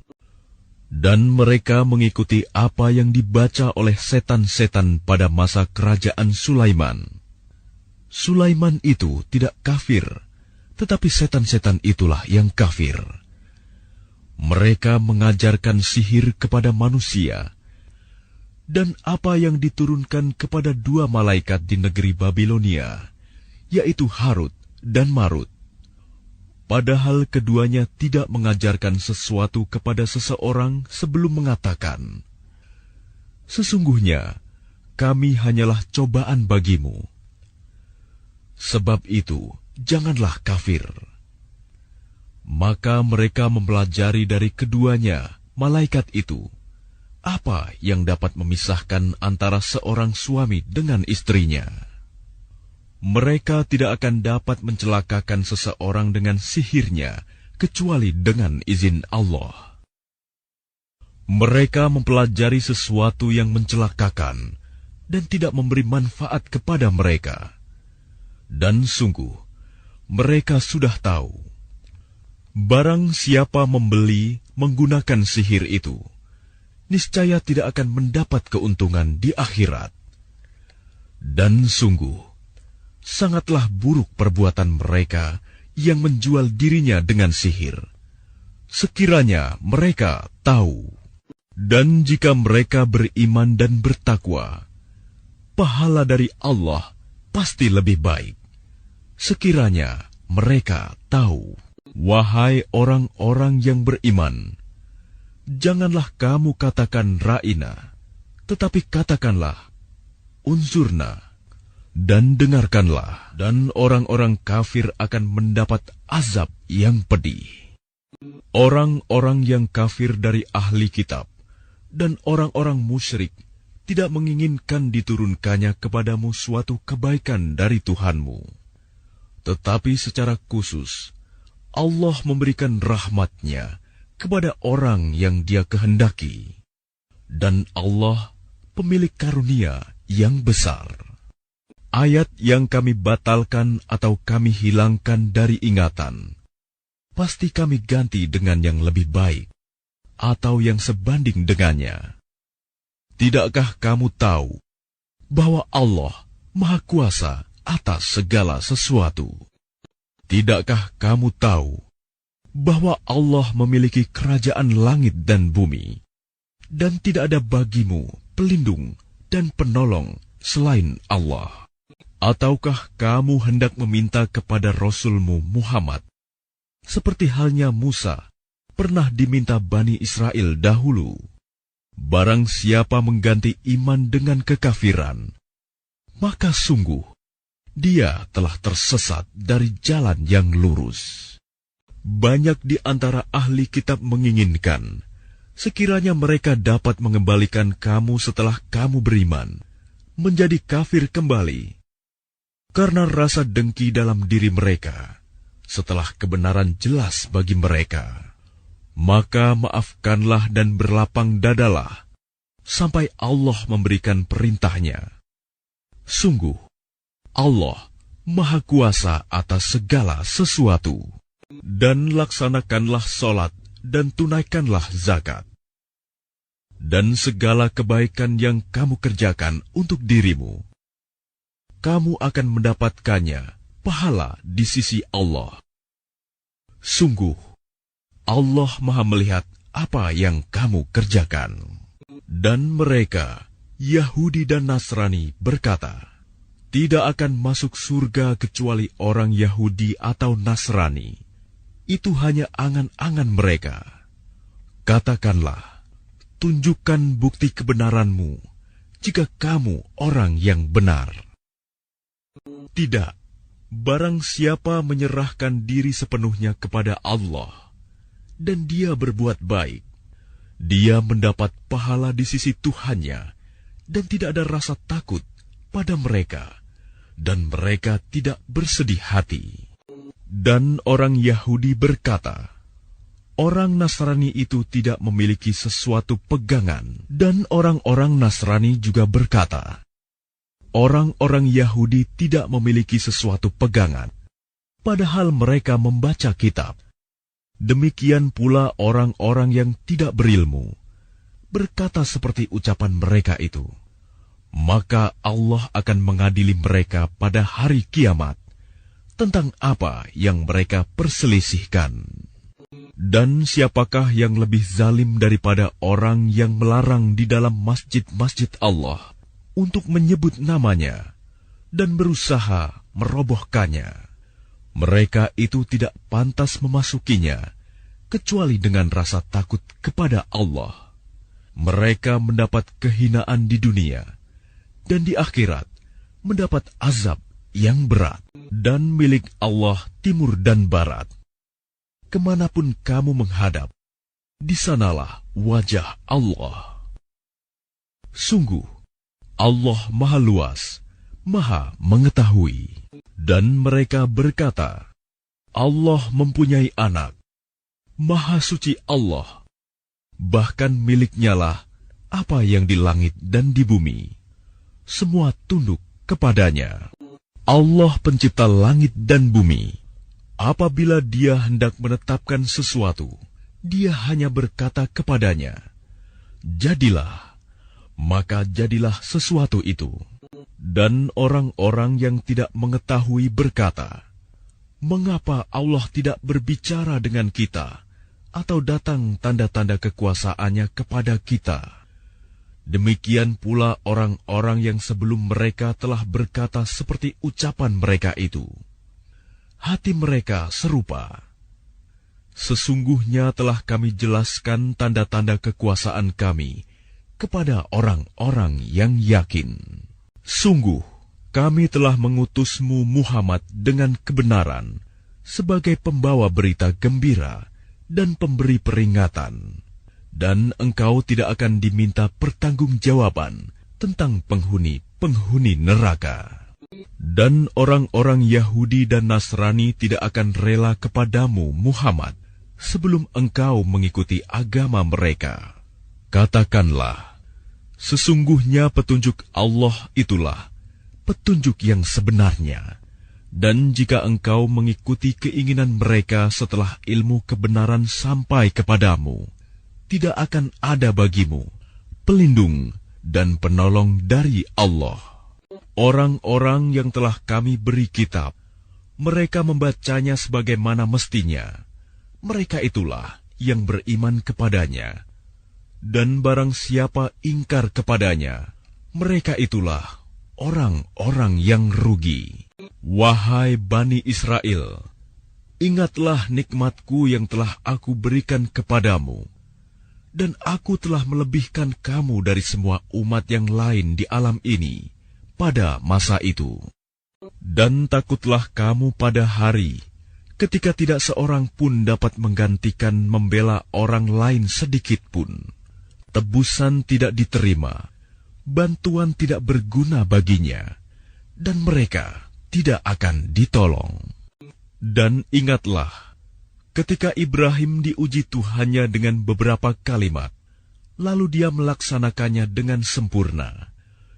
A: Dan mereka mengikuti apa yang dibaca oleh setan-setan pada masa kerajaan Sulaiman. Sulaiman itu tidak kafir, tetapi setan-setan itulah yang kafir. Mereka mengajarkan sihir kepada manusia, dan apa yang diturunkan kepada 2 malaikat di negeri Babilonia, yaitu Harut dan Marut. Padahal keduanya tidak mengajarkan sesuatu kepada seseorang sebelum mengatakan, "Sesungguhnya kami hanyalah cobaan bagimu." Sebab itu, janganlah kafir. Maka mereka mempelajari dari keduanya, malaikat itu, apa yang dapat memisahkan antara seorang suami dengan istrinya. Mereka tidak akan dapat mencelakakan seseorang dengan sihirnya, kecuali dengan izin Allah. Mereka mempelajari sesuatu yang mencelakakan, dan tidak memberi manfaat kepada mereka. Dan sungguh, mereka sudah tahu, barang siapa membeli menggunakan sihir itu, niscaya tidak akan mendapat keuntungan di akhirat. Dan sungguh, sangatlah buruk perbuatan mereka yang menjual dirinya dengan sihir, sekiranya mereka tahu. Dan jika mereka beriman dan bertakwa, pahala dari Allah pasti lebih baik, sekiranya mereka tahu. Wahai orang-orang yang beriman, janganlah kamu katakan ra'ina, tetapi katakanlah unzurna. Dan dengarkanlah, dan orang-orang kafir akan mendapat azab yang pedih. Orang-orang yang kafir dari ahli kitab dan orang-orang musyrik tidak menginginkan diturunkannya kepadamu suatu kebaikan dari Tuhanmu. Tetapi secara khusus, Allah memberikan rahmat-Nya kepada orang yang Dia kehendaki. Dan Allah pemilik karunia yang besar. Ayat yang kami batalkan atau kami hilangkan dari ingatan, pasti kami ganti dengan yang lebih baik, atau yang sebanding dengannya. Tidakkah kamu tahu bahwa Allah Maha Kuasa atas segala sesuatu? Tidakkah kamu tahu bahwa Allah memiliki kerajaan langit dan bumi, dan tidak ada bagimu pelindung dan penolong selain Allah? Ataukah kamu hendak meminta kepada Rasulmu Muhammad, seperti halnya Musa pernah diminta Bani Israel dahulu. Barang siapa mengganti iman dengan kekafiran, maka sungguh dia telah tersesat dari jalan yang lurus. Banyak di antara ahli kitab menginginkan sekiranya mereka dapat mengembalikan kamu setelah kamu beriman, menjadi kafir kembali, karena rasa dengki dalam diri mereka setelah kebenaran jelas bagi mereka. Maka maafkanlah dan berlapang dadalah sampai Allah memberikan perintahnya. Sungguh, Allah Maha Kuasa atas segala sesuatu. Dan laksanakanlah solat dan tunaikanlah zakat. Dan segala kebaikan yang kamu kerjakan untuk dirimu, kamu akan mendapatkannya pahala di sisi Allah. Sungguh, Allah Maha melihat apa yang kamu kerjakan. Dan mereka, Yahudi dan Nasrani, berkata, tidak akan masuk surga kecuali orang Yahudi atau Nasrani. Itu hanya angan-angan mereka. Katakanlah, tunjukkan bukti kebenaranmu jika kamu orang yang benar. Tidak, barang siapa menyerahkan diri sepenuhnya kepada Allah dan dia berbuat baik, dia mendapat pahala di sisi Tuhannya dan tidak ada rasa takut pada mereka, dan mereka tidak bersedih hati. Dan orang Yahudi berkata, orang Nasrani itu tidak memiliki sesuatu pegangan. Dan orang-orang Nasrani juga berkata, orang-orang Yahudi tidak memiliki sesuatu pegangan, padahal mereka membaca kitab. Demikian pula orang-orang yang tidak berilmu berkata seperti ucapan mereka itu. Maka Allah akan mengadili mereka pada hari kiamat tentang apa yang mereka perselisihkan. Dan siapakah yang lebih zalim daripada orang yang melarang di dalam masjid-masjid Allah untuk menyebut namanya dan berusaha merobohkannya? Mereka itu tidak pantas memasukinya kecuali dengan rasa takut kepada Allah. Mereka mendapat kehinaan di dunia dan di akhirat mendapat azab yang berat. Dan milik Allah timur dan barat. Kemanapun kamu menghadap, di sanalah wajah Allah. Sungguh, Allah Maha Luas, Maha Mengetahui. Dan mereka berkata, Allah mempunyai anak. Maha suci Allah. Bahkan miliknya lah apa yang di langit dan di bumi. Semua tunduk kepadanya. Allah pencipta langit dan bumi. Apabila dia hendak menetapkan sesuatu, dia hanya berkata kepadanya, jadilah, maka jadilah sesuatu itu. Dan orang-orang yang tidak mengetahui berkata, mengapa Allah tidak berbicara dengan kita, atau datang tanda-tanda kekuasaannya kepada kita? Demikian pula orang-orang yang sebelum mereka telah berkata seperti ucapan mereka itu. Hati mereka serupa. Sesungguhnya telah kami jelaskan tanda-tanda kekuasaan kami kepada orang-orang yang yakin. Sungguh, kami telah mengutusmu Muhammad dengan kebenaran sebagai pembawa berita gembira dan pemberi peringatan. Dan engkau tidak akan diminta pertanggungjawaban tentang penghuni-penghuni neraka. Dan orang-orang Yahudi dan Nasrani tidak akan rela kepadamu Muhammad sebelum engkau mengikuti agama mereka. Katakanlah, sesungguhnya petunjuk Allah itulah petunjuk yang sebenarnya. Dan jika engkau mengikuti keinginan mereka setelah ilmu kebenaran sampai kepadamu, tidak akan ada bagimu pelindung dan penolong dari Allah. Orang-orang yang telah kami beri kitab, mereka membacanya sebagaimana mestinya. Mereka itulah yang beriman kepadanya. Dan barang siapa ingkar kepadanya, mereka itulah orang-orang yang rugi. Wahai Bani Israel, Ingatlah nikmatku yang telah aku berikan kepadamu, dan aku telah melebihkan kamu dari semua umat yang lain di alam ini pada masa itu. Dan takutlah kamu pada hari ketika tidak seorang pun dapat menggantikan membela orang lain sedikit pun. Tebusan tidak diterima, bantuan tidak berguna baginya, dan mereka tidak akan ditolong. Dan ingatlah, ketika Ibrahim diuji Tuhannya dengan beberapa kalimat, lalu dia melaksanakannya dengan sempurna.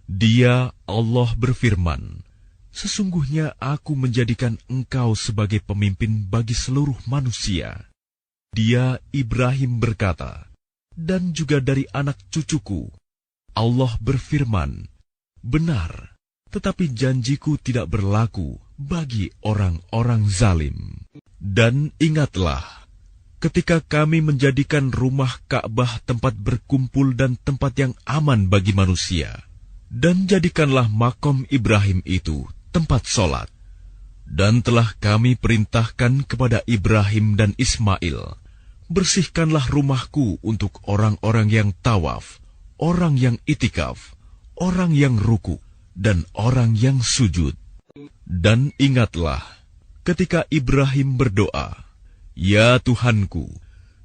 A: Dia, Allah berfirman, "Sesungguhnya aku menjadikan engkau sebagai pemimpin bagi seluruh manusia." Dia, Ibrahim berkata, "Dan juga dari anak cucuku." Allah berfirman, "Benar, tetapi janjiku tidak berlaku bagi orang-orang zalim." Dan ingatlah, ketika kami menjadikan rumah Ka'bah tempat berkumpul dan tempat yang aman bagi manusia, dan jadikanlah makom Ibrahim itu tempat solat. Dan telah kami perintahkan kepada Ibrahim dan Ismail, "Bersihkanlah rumahku untuk orang-orang yang tawaf, orang yang itikaf, orang yang ruku, dan orang yang sujud." Dan ingatlah, ketika Ibrahim berdoa, "Ya Tuhanku,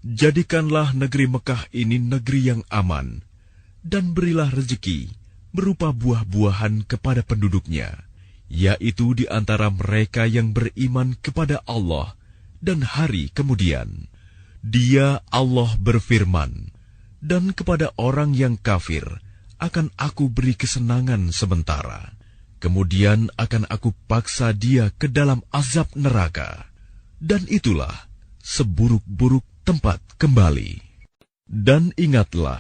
A: jadikanlah negeri Mekah ini negeri yang aman, dan berilah rezeki berupa buah-buahan kepada penduduknya, yaitu di antara mereka yang beriman kepada Allah dan hari kemudian." Dia, Allah berfirman, "Dan kepada orang yang kafir akan aku beri kesenangan sementara, kemudian akan aku paksa dia ke dalam azab neraka, dan itulah seburuk-buruk tempat kembali." Dan ingatlah,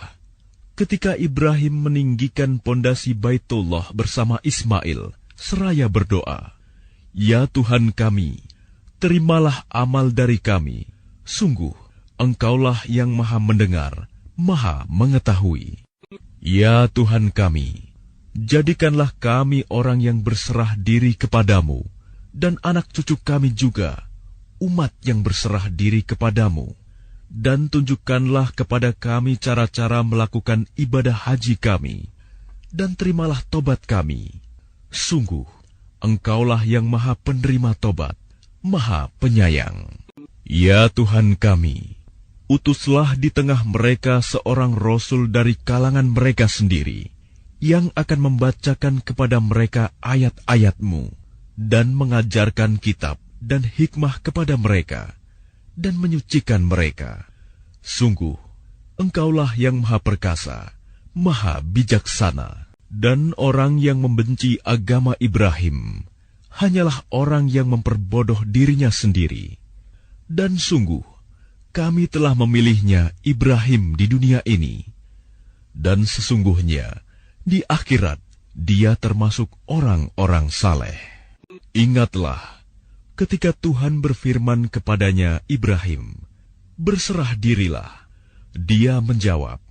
A: ketika Ibrahim meninggikan pondasi Baitullah bersama Ismail, seraya berdoa, "Ya Tuhan kami, terimalah amal dari kami. Sungguh, Engkaulah yang Maha Mendengar, Maha Mengetahui. Ya Tuhan kami, jadikanlah kami orang yang berserah diri kepadamu, dan anak cucu kami juga, umat yang berserah diri kepadamu. Dan tunjukkanlah kepada kami cara-cara melakukan ibadah haji kami, dan terimalah tobat kami. Sungguh, Engkaulah yang Maha Penerima Tobat, Maha Penyayang. Ya Tuhan kami, utuslah di tengah mereka seorang Rasul dari kalangan mereka sendiri, yang akan membacakan kepada mereka ayat-ayat-Mu, dan mengajarkan kitab dan hikmah kepada mereka, dan menyucikan mereka. Sungguh, Engkaulah yang Maha Perkasa, Maha Bijaksana. Dan orang yang membenci agama Ibrahim hanyalah orang yang memperbodoh dirinya sendiri. Dan sungguh, kami telah memilihnya Ibrahim di dunia ini, dan sesungguhnya di akhirat dia termasuk orang-orang saleh. Ingatlah, ketika Tuhan berfirman kepadanya Ibrahim, "Berserah dirilah." Dia menjawab,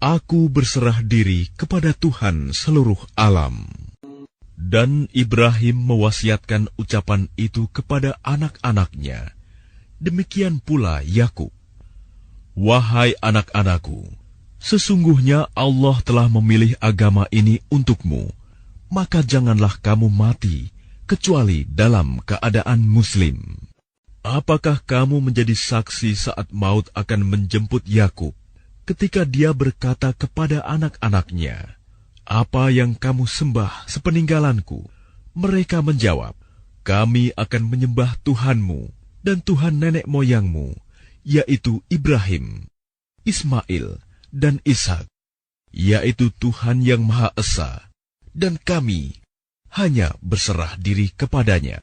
A: "Aku berserah diri kepada Tuhan seluruh alam." Dan Ibrahim mewasiatkan ucapan itu kepada anak-anaknya. Demikian pula Yakub. "Wahai anak-anakku, sesungguhnya Allah telah memilih agama ini untukmu, maka janganlah kamu mati kecuali dalam keadaan muslim." Apakah kamu menjadi saksi saat maut akan menjemput Yakub, ketika dia berkata kepada anak-anaknya, "Apa yang kamu sembah sepeninggalanku?" Mereka menjawab, "Kami akan menyembah Tuhanmu dan Tuhan nenek moyangmu, yaitu Ibrahim, Ismail, dan Ishak, yaitu Tuhan yang Maha Esa, dan kami hanya berserah diri kepadanya."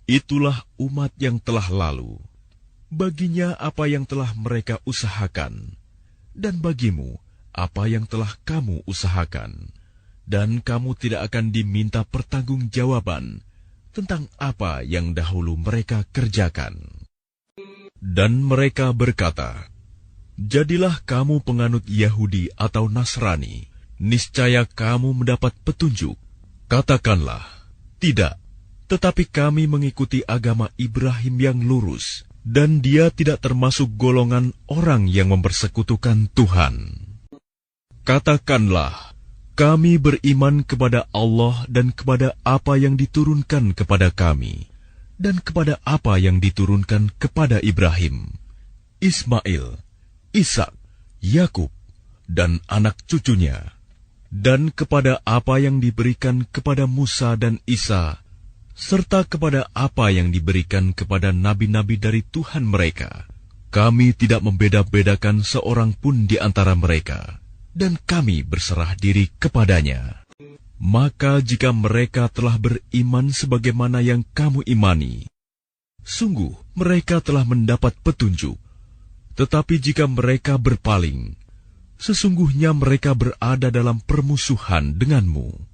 A: Itulah umat yang telah lalu. Baginya apa yang telah mereka usahakan, dan bagimu apa yang telah kamu usahakan, dan kamu tidak akan diminta pertanggungjawaban tentang apa yang dahulu mereka kerjakan. Dan mereka berkata, "Jadilah kamu penganut Yahudi atau Nasrani, niscaya kamu mendapat petunjuk." Katakanlah, "Tidak, Tetapi kami mengikuti agama Ibrahim yang lurus, dan dia tidak termasuk golongan orang yang mempersekutukan Tuhan. Katakanlah, kami beriman kepada Allah dan kepada apa yang diturunkan kepada kami, dan kepada apa yang diturunkan kepada Ibrahim, Ismail, Ishak, Yakub, dan anak cucunya, dan kepada apa yang diberikan kepada Musa dan Isa, serta kepada apa yang diberikan kepada nabi-nabi dari Tuhan mereka. Kami tidak membeda-bedakan seorang pun di antara mereka, dan kami berserah diri kepadanya. Maka jika mereka telah beriman sebagaimana yang kamu imani, sungguh mereka telah mendapat petunjuk. Tetapi jika mereka berpaling, sesungguhnya mereka berada dalam permusuhan denganmu.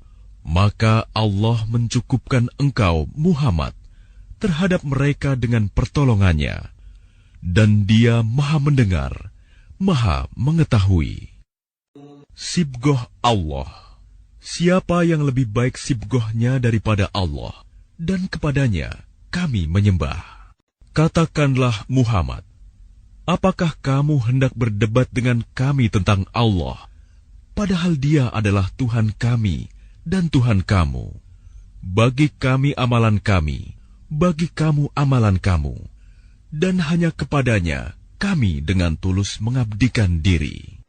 A: Maka Allah mencukupkan engkau, Muhammad, terhadap mereka dengan pertolongannya, dan Dia Maha Mendengar, Maha Mengetahui. Sibgoh Allah. Siapa yang lebih baik sibgohnya daripada Allah, dan kepadanya kami menyembah. Katakanlah, Muhammad, apakah kamu hendak berdebat dengan kami tentang Allah, padahal Dia adalah Tuhan kami dan Tuhan kamu? Bagi kami amalan kami, bagi kamu amalan kamu, dan hanya kepadanya kami dengan tulus mengabdikan diri.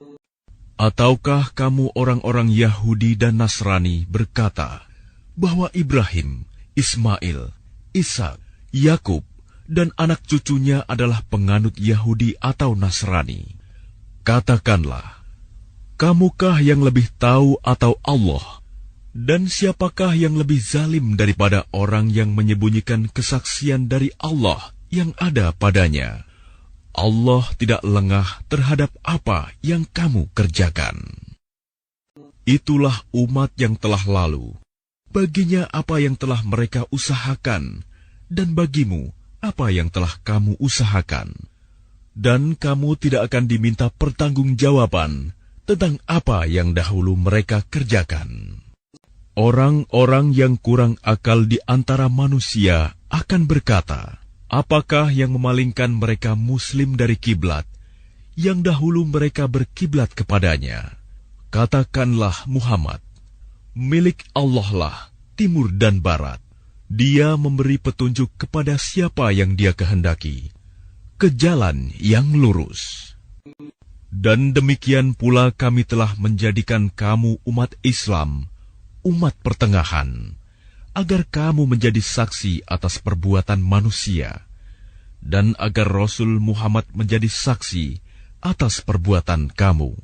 A: Ataukah kamu orang-orang Yahudi dan Nasrani berkata bahwa Ibrahim, Ismail, Ishak, Yakub, dan anak cucunya adalah penganut Yahudi atau Nasrani? Katakanlah, kamukah yang lebih tahu atau Allah? Dan siapakah yang lebih zalim daripada orang yang menyembunyikan kesaksian dari Allah yang ada padanya? Allah tidak lengah terhadap apa yang kamu kerjakan. Itulah umat yang telah lalu. Baginya apa yang telah mereka usahakan, dan bagimu apa yang telah kamu usahakan. Dan kamu tidak akan diminta pertanggungjawaban tentang apa yang dahulu mereka kerjakan. Orang-orang yang kurang akal di antara manusia akan berkata, apakah yang memalingkan mereka Muslim dari kiblat yang dahulu mereka berkiblat kepadanya? Katakanlah, Muhammad, milik Allah lah timur dan barat. Dia memberi petunjuk kepada siapa yang Dia kehendaki, ke jalan yang lurus. Dan demikian pula kami telah menjadikan kamu umat Islam, umat pertengahan, agar kamu menjadi saksi atas perbuatan manusia, dan agar Rasul Muhammad menjadi saksi atas perbuatan kamu.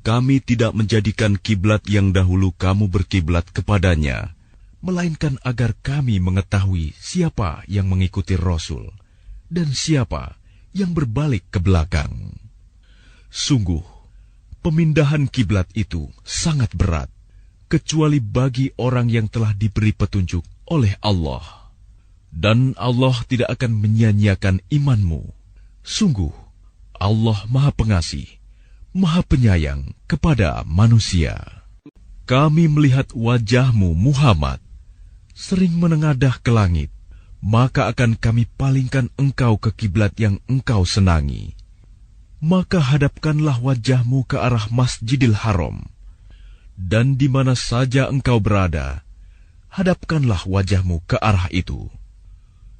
A: Kami tidak menjadikan kiblat yang dahulu kamu berkiblat kepadanya, melainkan agar kami mengetahui siapa yang mengikuti Rasul, dan siapa yang berbalik ke belakang. Sungguh, pemindahan kiblat itu sangat berat, kecuali bagi orang yang telah diberi petunjuk oleh Allah. Dan Allah tidak akan menyia-nyiakan imanmu. Sungguh, Allah Maha Pengasih, Maha Penyayang kepada manusia. Kami melihat wajahmu, Muhammad, sering menengadah ke langit, maka akan kami palingkan engkau ke kiblat yang engkau senangi. Maka hadapkanlah wajahmu ke arah Masjidil Haram, dan di mana saja engkau berada, hadapkanlah wajahmu ke arah itu.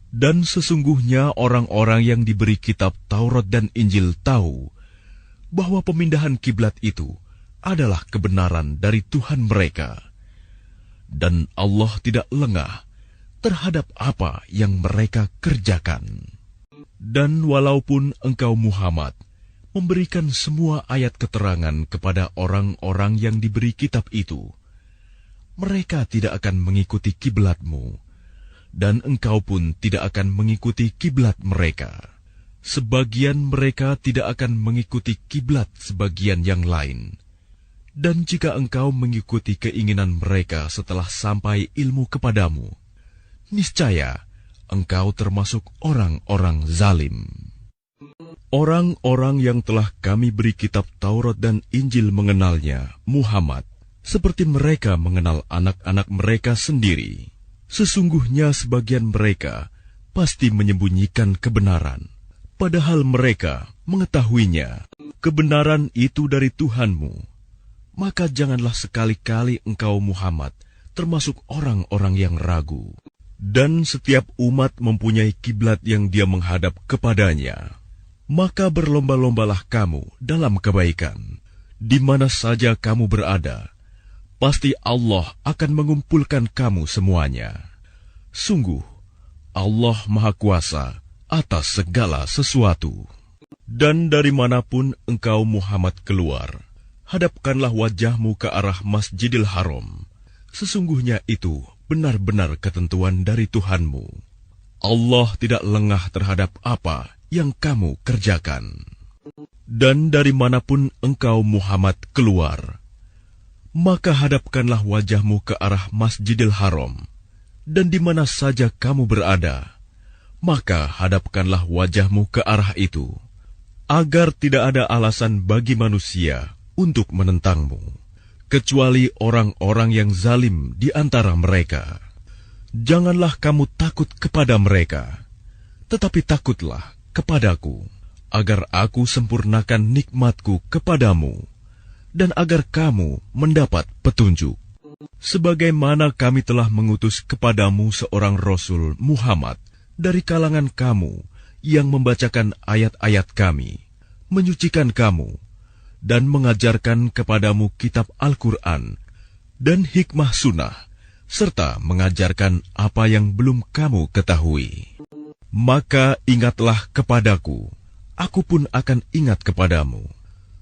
A: Dan sesungguhnya orang-orang yang diberi kitab Taurat dan Injil tahu bahwa pemindahan kiblat itu adalah kebenaran dari Tuhan mereka. Dan Allah tidak lengah terhadap apa yang mereka kerjakan. Dan walaupun engkau Muhammad memberikan semua ayat keterangan kepada orang-orang yang diberi kitab itu, mereka tidak akan mengikuti kiblatmu, dan engkau pun tidak akan mengikuti kiblat mereka. Sebagian mereka tidak akan mengikuti kiblat sebagian yang lain. Dan jika engkau mengikuti keinginan mereka setelah sampai ilmu kepadamu, niscaya engkau termasuk orang-orang zalim. Orang-orang yang telah kami beri kitab Taurat dan Injil mengenalnya, Muhammad, seperti mereka mengenal anak-anak mereka sendiri. Sesungguhnya sebagian mereka pasti menyembunyikan kebenaran, padahal mereka mengetahuinya. Kebenaran itu dari Tuhanmu. Maka janganlah sekali-kali engkau Muhammad termasuk orang-orang yang ragu. Dan setiap umat mempunyai kiblat yang dia menghadap kepadanya. Maka berlomba-lombalah kamu dalam kebaikan. Di mana saja kamu berada, pasti Allah akan mengumpulkan kamu semuanya. Sungguh, Allah Maha Kuasa atas segala sesuatu. Dan dari manapun engkau Muhammad keluar, hadapkanlah wajahmu ke arah Masjidil Haram. Sesungguhnya itu benar-benar ketentuan dari Tuhanmu. Allah tidak lengah terhadap apa yang kamu kerjakan. Dan dari manapun engkau Muhammad keluar, maka hadapkanlah wajahmu ke arah Masjidil Haram. Dan di mana saja kamu berada, maka hadapkanlah wajahmu ke arah itu, agar tidak ada alasan bagi manusia untuk menentangmu, kecuali orang-orang yang zalim di antara mereka. Janganlah kamu takut kepada mereka, tetapi takutlah kepadaku, agar aku sempurnakan nikmatku kepadamu, dan agar kamu mendapat petunjuk. Sebagaimana kami telah mengutus kepadamu seorang Rasul Muhammad dari kalangan kamu yang membacakan ayat-ayat kami, menyucikan kamu, dan mengajarkan kepadamu kitab Al-Quran dan hikmah sunnah, serta mengajarkan apa yang belum kamu ketahui. Maka ingatlah kepadaku, aku pun akan ingat kepadamu.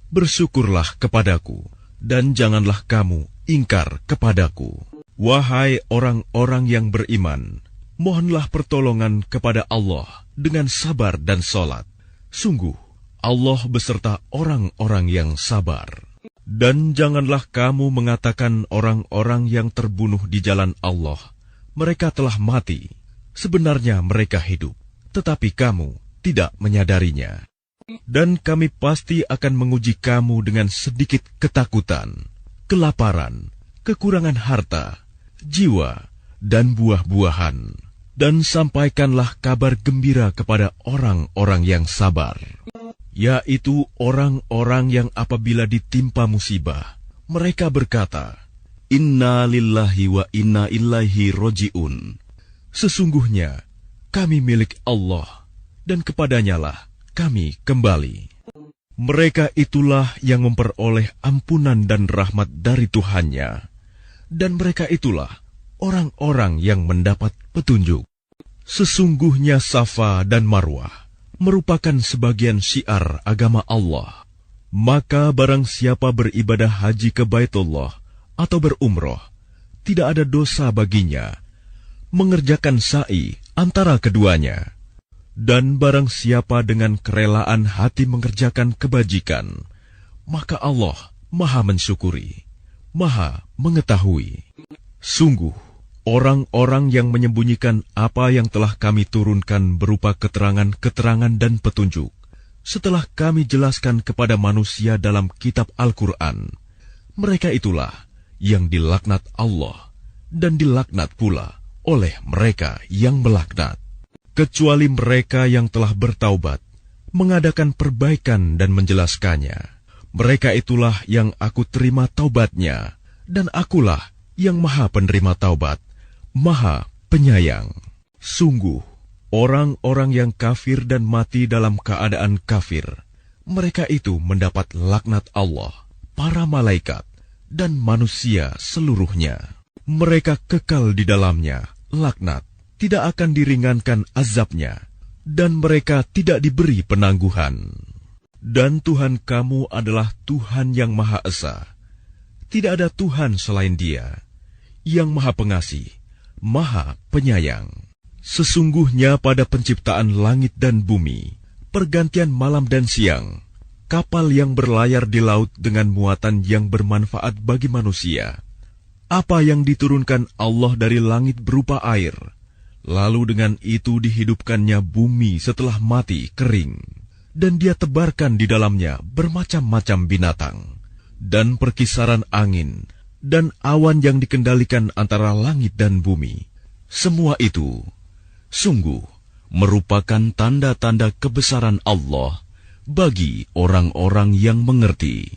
A: Bersyukurlah kepadaku, dan janganlah kamu ingkar kepadaku. Wahai orang-orang yang beriman, mohonlah pertolongan kepada Allah dengan sabar dan salat. Sungguh, Allah beserta orang-orang yang sabar. Dan janganlah kamu mengatakan orang-orang yang terbunuh di jalan Allah, mereka telah mati. Sebenarnya mereka hidup, tetapi kamu tidak menyadarinya. Dan kami pasti akan menguji kamu dengan sedikit ketakutan, kelaparan, kekurangan harta, jiwa, dan buah-buahan. Dan sampaikanlah kabar gembira kepada orang-orang yang sabar, yaitu orang-orang yang apabila ditimpa musibah, mereka berkata, Inna lillahi wa inna ilaihi roji'un. Sesungguhnya kami milik Allah, dan kepadanyalah kami kembali. Mereka itulah yang memperoleh ampunan dan rahmat dari Tuhannya, dan mereka itulah orang-orang yang mendapat petunjuk. Sesungguhnya Safa dan Marwah merupakan sebagian syiar agama Allah. Maka barang siapa beribadah haji ke Baitullah atau berumroh, tidak ada dosa baginya mengerjakan sa'i antara keduanya. Dan barang siapa dengan kerelaan hati mengerjakan kebajikan, maka Allah Maha mensyukuri, Maha mengetahui. Sungguh, orang-orang yang menyembunyikan apa yang telah kami turunkan berupa keterangan-keterangan dan petunjuk, setelah kami jelaskan kepada manusia dalam kitab Al-Quran, mereka itulah yang dilaknat Allah dan dilaknat pula oleh mereka yang melaknat. Kecuali mereka yang telah bertaubat, mengadakan perbaikan dan menjelaskannya. Mereka itulah yang aku terima taubatnya, dan akulah yang Maha penerima taubat, Maha penyayang. Sungguh, orang-orang yang kafir dan mati dalam keadaan kafir, mereka itu mendapat laknat Allah, para malaikat, dan manusia seluruhnya. Mereka kekal di dalamnya, laknat, tidak akan diringankan azabnya, dan mereka tidak diberi penangguhan. Dan Tuhan kamu adalah Tuhan yang Maha Esa. Tidak ada Tuhan selain Dia, yang Maha Pengasih, Maha Penyayang. Sesungguhnya pada penciptaan langit dan bumi, pergantian malam dan siang, kapal yang berlayar di laut dengan muatan yang bermanfaat bagi manusia, apa yang diturunkan Allah dari langit berupa air, lalu dengan itu dihidupkannya bumi setelah mati kering, dan Dia tebarkan di dalamnya bermacam-macam binatang, dan perkisaran angin, dan awan yang dikendalikan antara langit dan bumi. Semua itu sungguh merupakan tanda-tanda kebesaran Allah bagi orang-orang yang mengerti.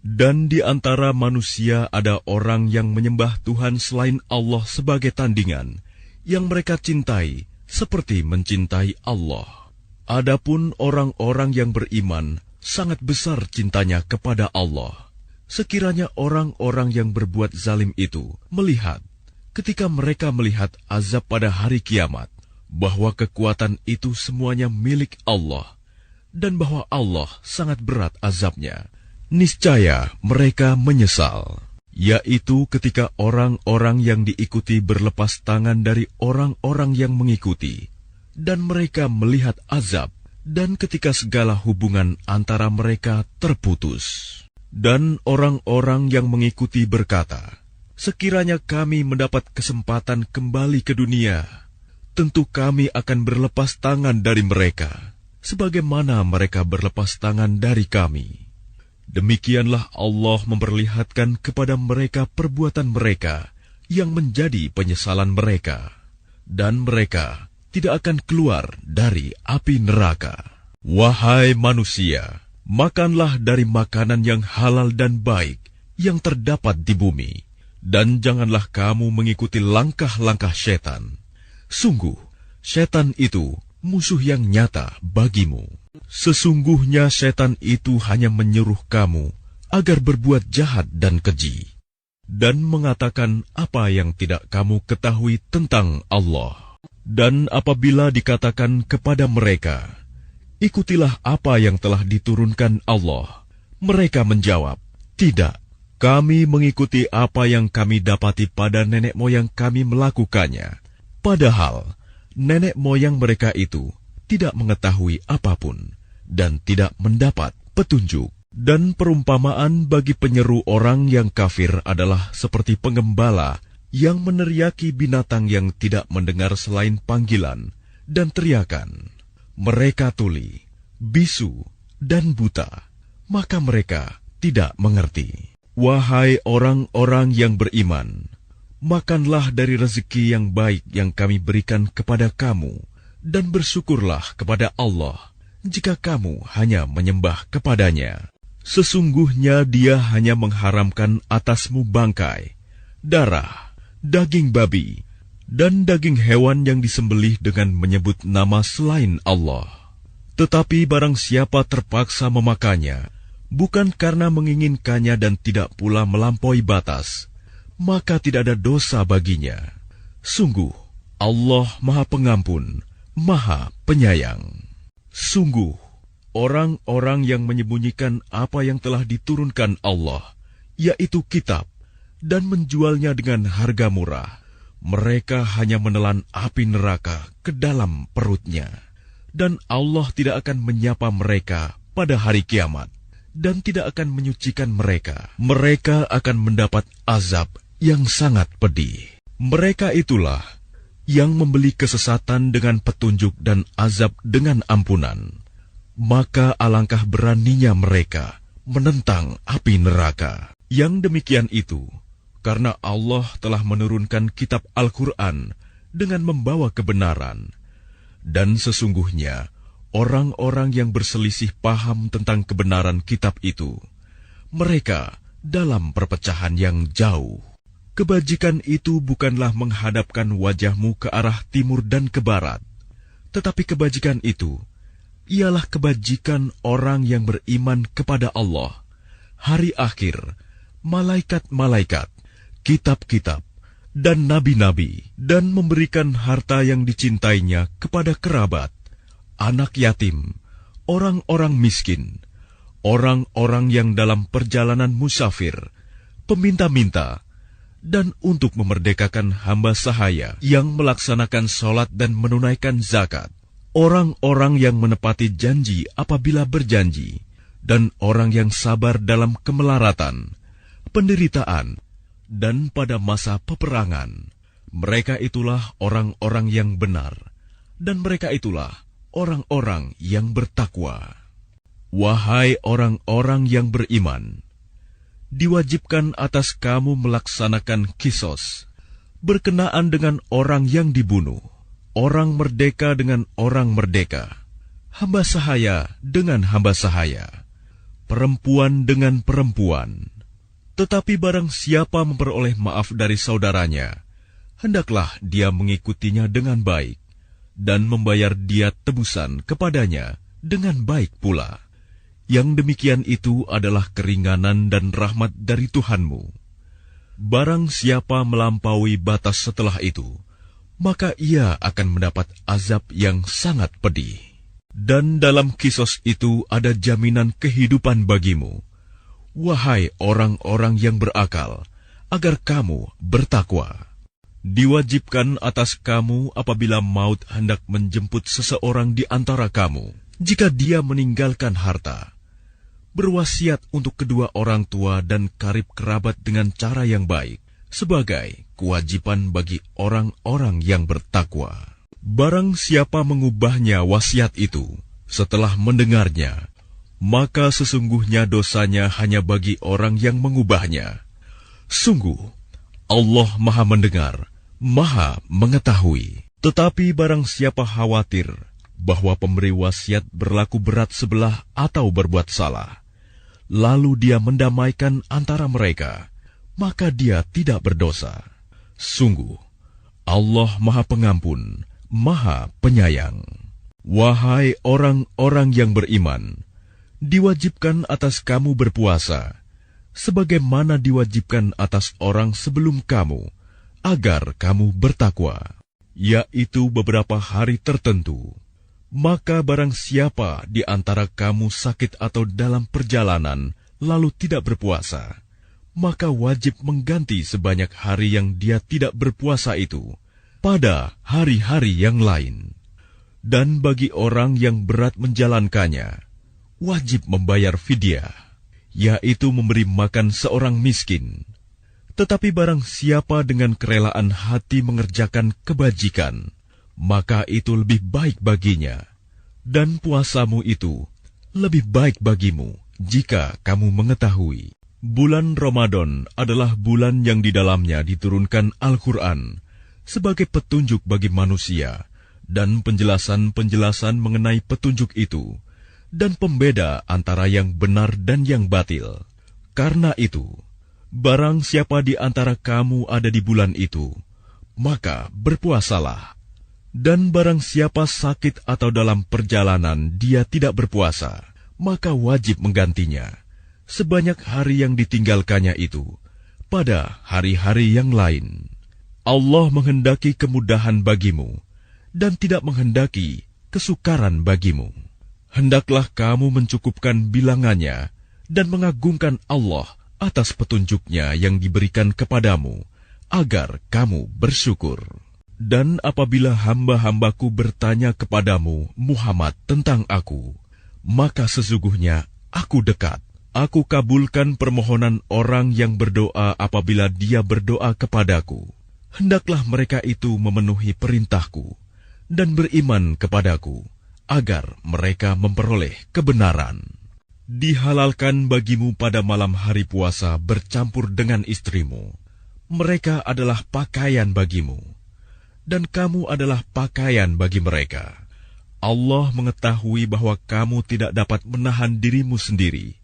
A: Dan di antara manusia ada orang yang menyembah Tuhan selain Allah sebagai tandingan, yang mereka cintai seperti mencintai Allah. Adapun orang-orang yang beriman sangat besar cintanya kepada Allah. Sekiranya orang-orang yang berbuat zalim itu melihat, ketika mereka melihat azab pada hari kiamat, bahwa kekuatan itu semuanya milik Allah, dan bahwa Allah sangat berat azabnya, niscaya mereka menyesal, yaitu ketika orang-orang yang diikuti berlepas tangan dari orang-orang yang mengikuti, dan mereka melihat azab, dan ketika segala hubungan antara mereka terputus. Dan orang-orang yang mengikuti berkata, sekiranya kami mendapat kesempatan kembali ke dunia, tentu kami akan berlepas tangan dari mereka, sebagaimana mereka berlepas tangan dari kami. Demikianlah Allah memperlihatkan kepada mereka perbuatan mereka yang menjadi penyesalan mereka, dan mereka tidak akan keluar dari api neraka. Wahai manusia, makanlah dari makanan yang halal dan baik yang terdapat di bumi, dan janganlah kamu mengikuti langkah-langkah setan. Sungguh, setan itu musuh yang nyata bagimu. Sesungguhnya setan itu hanya menyuruh kamu agar berbuat jahat dan keji, dan mengatakan apa yang tidak kamu ketahui tentang Allah. Dan apabila dikatakan kepada mereka, ikutilah apa yang telah diturunkan Allah, mereka menjawab, tidak, kami mengikuti apa yang kami dapati pada nenek moyang kami melakukannya. Padahal nenek moyang mereka itu tidak mengetahui apapun dan tidak mendapat petunjuk. Dan perumpamaan bagi penyeru orang yang kafir adalah seperti penggembala yang meneriaki binatang yang tidak mendengar selain panggilan dan teriakan. Mereka tuli, bisu, dan buta, maka mereka tidak mengerti. Wahai orang-orang yang beriman, makanlah dari rezeki yang baik yang kami berikan kepada kamu, dan bersyukurlah kepada Allah jika kamu hanya menyembah kepadanya. Sesungguhnya Dia hanya mengharamkan atasmu bangkai, darah, daging babi, dan daging hewan yang disembelih dengan menyebut nama selain Allah. Tetapi barang siapa terpaksa memakannya, bukan karena menginginkannya dan tidak pula melampaui batas, maka tidak ada dosa baginya. Sungguh, Allah Maha Pengampun, Maha Penyayang. Sungguh, orang-orang yang menyembunyikan apa yang telah diturunkan Allah, yaitu kitab, dan menjualnya dengan harga murah, mereka hanya menelan api neraka ke dalam perutnya. Dan Allah tidak akan menyapa mereka pada hari kiamat, dan tidak akan menyucikan mereka. Mereka akan mendapat azab yang sangat pedih. Mereka itulah yang membeli kesesatan dengan petunjuk dan azab dengan ampunan. Maka alangkah beraninya mereka menentang api neraka. Yang demikian itu karena Allah telah menurunkan kitab Al-Quran dengan membawa kebenaran. Dan sesungguhnya orang-orang yang berselisih paham tentang kebenaran kitab itu, mereka dalam perpecahan yang jauh. Kebajikan itu bukanlah menghadapkan wajahmu ke arah timur dan ke barat, tetapi kebajikan itu ialah kebajikan orang yang beriman kepada Allah, hari akhir, malaikat-malaikat, kitab-kitab, dan nabi-nabi, dan memberikan harta yang dicintainya kepada kerabat, anak yatim, orang-orang miskin, orang-orang yang dalam perjalanan musafir, peminta-minta, dan untuk memerdekakan hamba sahaya yang melaksanakan sholat dan menunaikan zakat, orang-orang yang menepati janji apabila berjanji, dan orang yang sabar dalam kemelaratan, penderitaan, dan pada masa peperangan. Mereka itulah orang-orang yang benar, dan mereka itulah orang-orang yang bertakwa. Wahai orang-orang yang beriman, diwajibkan atas kamu melaksanakan kisos, berkenaan dengan orang yang dibunuh, orang merdeka dengan orang merdeka, hamba sahaya dengan hamba sahaya, perempuan dengan perempuan. Tetapi barang siapa memperoleh maaf dari saudaranya, hendaklah dia mengikutinya dengan baik, dan membayar dia tebusan kepadanya dengan baik pula. Yang demikian itu adalah keringanan dan rahmat dari Tuhanmu. Barang siapa melampaui batas setelah itu, maka ia akan mendapat azab yang sangat pedih. Dan dalam kisos itu ada jaminan kehidupan bagimu, wahai orang-orang yang berakal, agar kamu bertakwa. Diwajibkan atas kamu apabila maut hendak menjemput seseorang di antara kamu, jika dia meninggalkan harta, berwasiat untuk kedua orang tua dan karib kerabat dengan cara yang baik, sebagai kewajiban bagi orang-orang yang bertakwa. Barang siapa mengubahnya wasiat itu setelah mendengarnya, maka sesungguhnya dosanya hanya bagi orang yang mengubahnya. Sungguh, Allah Maha Mendengar, Maha Mengetahui. Tetapi barang siapa khawatir bahwa pemberi wasiat berlaku berat sebelah atau berbuat salah, lalu dia mendamaikan antara mereka, maka dia tidak berdosa. Sungguh, Allah Maha Pengampun, Maha Penyayang. Wahai orang-orang yang beriman, diwajibkan atas kamu berpuasa, sebagaimana diwajibkan atas orang sebelum kamu, agar kamu bertakwa, yaitu beberapa hari tertentu. Maka barang siapa di antara kamu sakit atau dalam perjalanan, lalu tidak berpuasa, maka wajib mengganti sebanyak hari yang dia tidak berpuasa itu pada hari-hari yang lain. Dan bagi orang yang berat menjalankannya, wajib membayar fidyah, yaitu memberi makan seorang miskin. Tetapi barang siapa dengan kerelaan hati mengerjakan kebajikan, maka itu lebih baik baginya, dan puasamu itu lebih baik bagimu jika kamu mengetahui. Bulan Ramadan adalah bulan yang di dalamnya diturunkan Al-Quran sebagai petunjuk bagi manusia dan penjelasan-penjelasan mengenai petunjuk itu dan pembeda antara yang benar dan yang batil. Karena itu, barang siapa di antara kamu ada di bulan itu, maka berpuasalah. Dan barang siapa sakit atau dalam perjalanan dia tidak berpuasa, maka wajib menggantinya sebanyak hari yang ditinggalkannya itu pada hari-hari yang lain. Allah menghendaki kemudahan bagimu dan tidak menghendaki kesukaran bagimu. Hendaklah kamu mencukupkan bilangannya dan mengagungkan Allah atas petunjuknya yang diberikan kepadamu, agar kamu bersyukur. Dan apabila hamba-hambaku bertanya kepadamu, Muhammad, tentang aku, maka sesungguhnya aku dekat. Aku kabulkan permohonan orang yang berdoa apabila dia berdoa kepadaku. Hendaklah mereka itu memenuhi perintahku dan beriman kepadaku, agar mereka memperoleh kebenaran. Dihalalkan bagimu pada malam hari puasa bercampur dengan istrimu. Mereka adalah pakaian bagimu, dan kamu adalah pakaian bagi mereka. Allah mengetahui bahwa kamu tidak dapat menahan dirimu sendiri,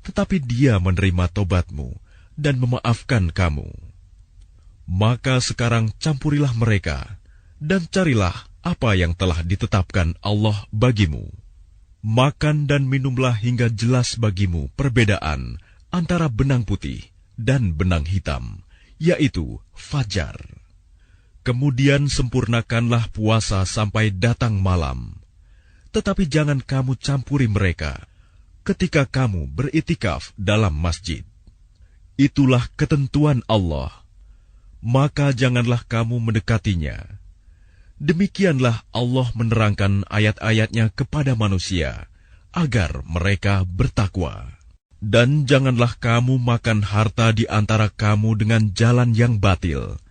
A: tetapi Dia menerima tobatmu dan memaafkan kamu. Maka sekarang campurilah mereka, dan carilah apa yang telah ditetapkan Allah bagimu. Makan dan minumlah hingga jelas bagimu perbedaan antara benang putih dan benang hitam, yaitu fajar. Kemudian sempurnakanlah puasa sampai datang malam. Tetapi jangan kamu campuri mereka ketika kamu beritikaf dalam masjid. Itulah ketentuan Allah. Maka janganlah kamu mendekatinya. Demikianlah Allah menerangkan ayat-ayatnya kepada manusia, agar mereka bertakwa. Dan janganlah kamu makan harta di antara kamu dengan jalan yang batil.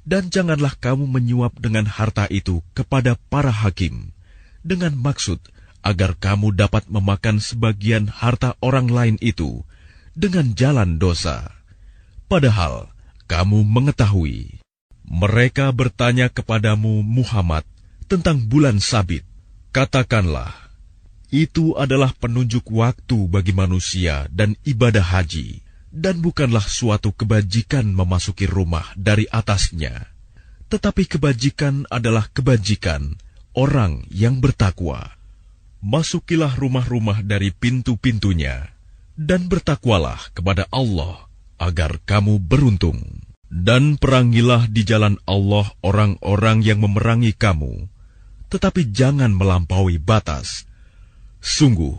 A: Dan janganlah kamu menyuap dengan harta itu kepada para hakim, dengan maksud agar kamu dapat memakan sebagian harta orang lain itu dengan jalan dosa. Padahal kamu mengetahui Mereka bertanya kepadamu Muhammad tentang bulan Sabit. Katakanlah, itu adalah penunjuk waktu bagi manusia dan ibadah haji, dan bukanlah suatu kebajikan memasuki rumah dari atasnya. Tetapi kebajikan adalah kebajikan orang yang bertakwa. Masukilah rumah-rumah dari pintu-pintunya, dan bertakwalah kepada Allah agar kamu beruntung. Dan perangilah di jalan Allah orang-orang yang memerangi kamu, tetapi jangan melampaui batas. Sungguh,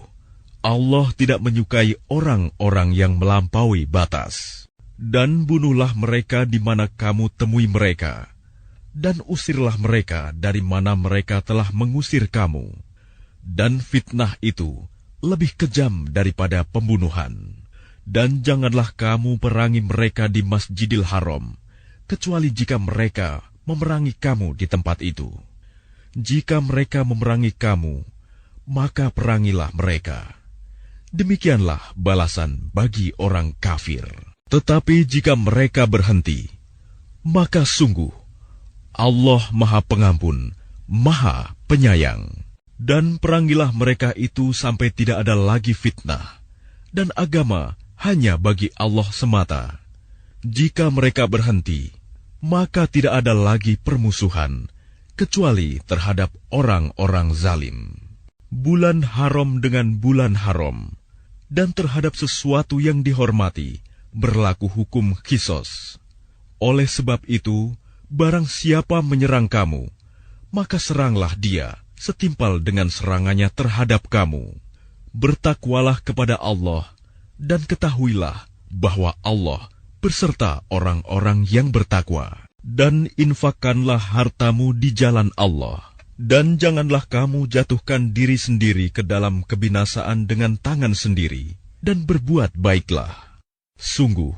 A: Allah tidak menyukai orang-orang yang melampaui batas. Dan bunuhlah mereka di mana kamu temui mereka, dan usirlah mereka dari mana mereka telah mengusir kamu. Dan fitnah itu lebih kejam daripada pembunuhan. Dan janganlah kamu perangi mereka di Masjidil Haram, kecuali jika mereka memerangi kamu di tempat itu. Jika mereka memerangi kamu, maka perangilah mereka. Demikianlah balasan bagi orang kafir. Tetapi jika mereka berhenti, maka sungguh Allah Maha Pengampun, Maha Penyayang. Dan perangilah mereka itu sampai tidak ada lagi fitnah, dan agama hanya bagi Allah semata. Jika mereka berhenti, maka tidak ada lagi permusuhan, kecuali terhadap orang-orang zalim. Bulan haram dengan bulan haram, dan terhadap sesuatu yang dihormati, berlaku hukum qisas. Oleh sebab itu, barang siapa menyerang kamu, maka seranglah dia setimpal dengan serangannya terhadap kamu. Bertakwalah kepada Allah, dan ketahuilah bahwa Allah berserta orang-orang yang bertakwa. Dan infakkanlah hartamu di jalan Allah, dan janganlah kamu jatuhkan diri sendiri ke dalam kebinasaan dengan tangan sendiri, dan berbuat baiklah. Sungguh,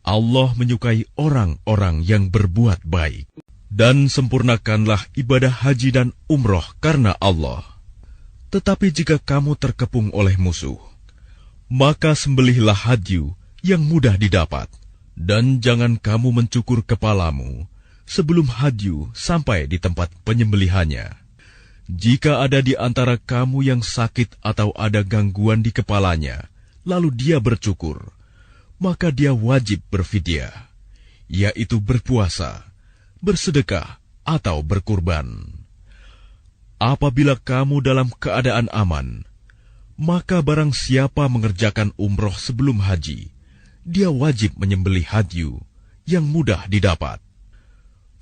A: Allah menyukai orang-orang yang berbuat baik. Dan sempurnakanlah ibadah haji dan umroh karena Allah. Tetapi jika kamu terkepung oleh musuh, maka sembelihlah hadyu yang mudah didapat. Dan jangan kamu mencukur kepalamu sebelum hadyu sampai di tempat penyembelihannya. Jika ada di antara kamu yang sakit atau ada gangguan di kepalanya, lalu dia bercukur, maka dia wajib berfidyah, yaitu berpuasa, bersedekah, atau berkurban. Apabila kamu dalam keadaan aman, maka barang siapa mengerjakan umroh sebelum haji, dia wajib menyembelih hadyu yang mudah didapat.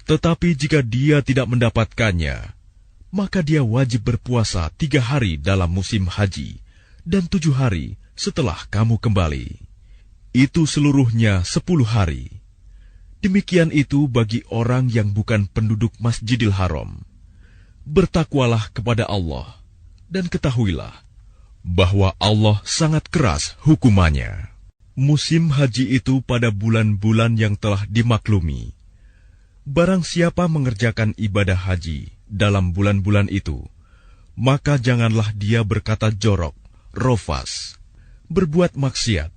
A: Tetapi jika dia tidak mendapatkannya, maka dia wajib berpuasa 3 hari dalam musim haji, dan 7 hari setelah kamu kembali. Itu seluruhnya 10 hari. Demikian itu bagi orang yang bukan penduduk Masjidil Haram. Bertakwalah kepada Allah, dan ketahuilah bahwa Allah sangat keras hukumannya. Musim haji itu pada bulan-bulan yang telah dimaklumi. Barang siapa mengerjakan ibadah haji dalam bulan-bulan itu, maka janganlah dia berkata jorok, rofas, berbuat maksiat,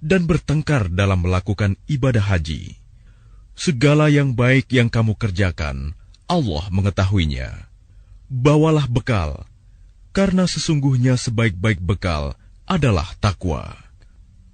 A: dan bertengkar dalam melakukan ibadah haji. Segala yang baik yang kamu kerjakan, Allah mengetahuinya. Bawalah bekal, karena sesungguhnya sebaik-baik bekal adalah takwa.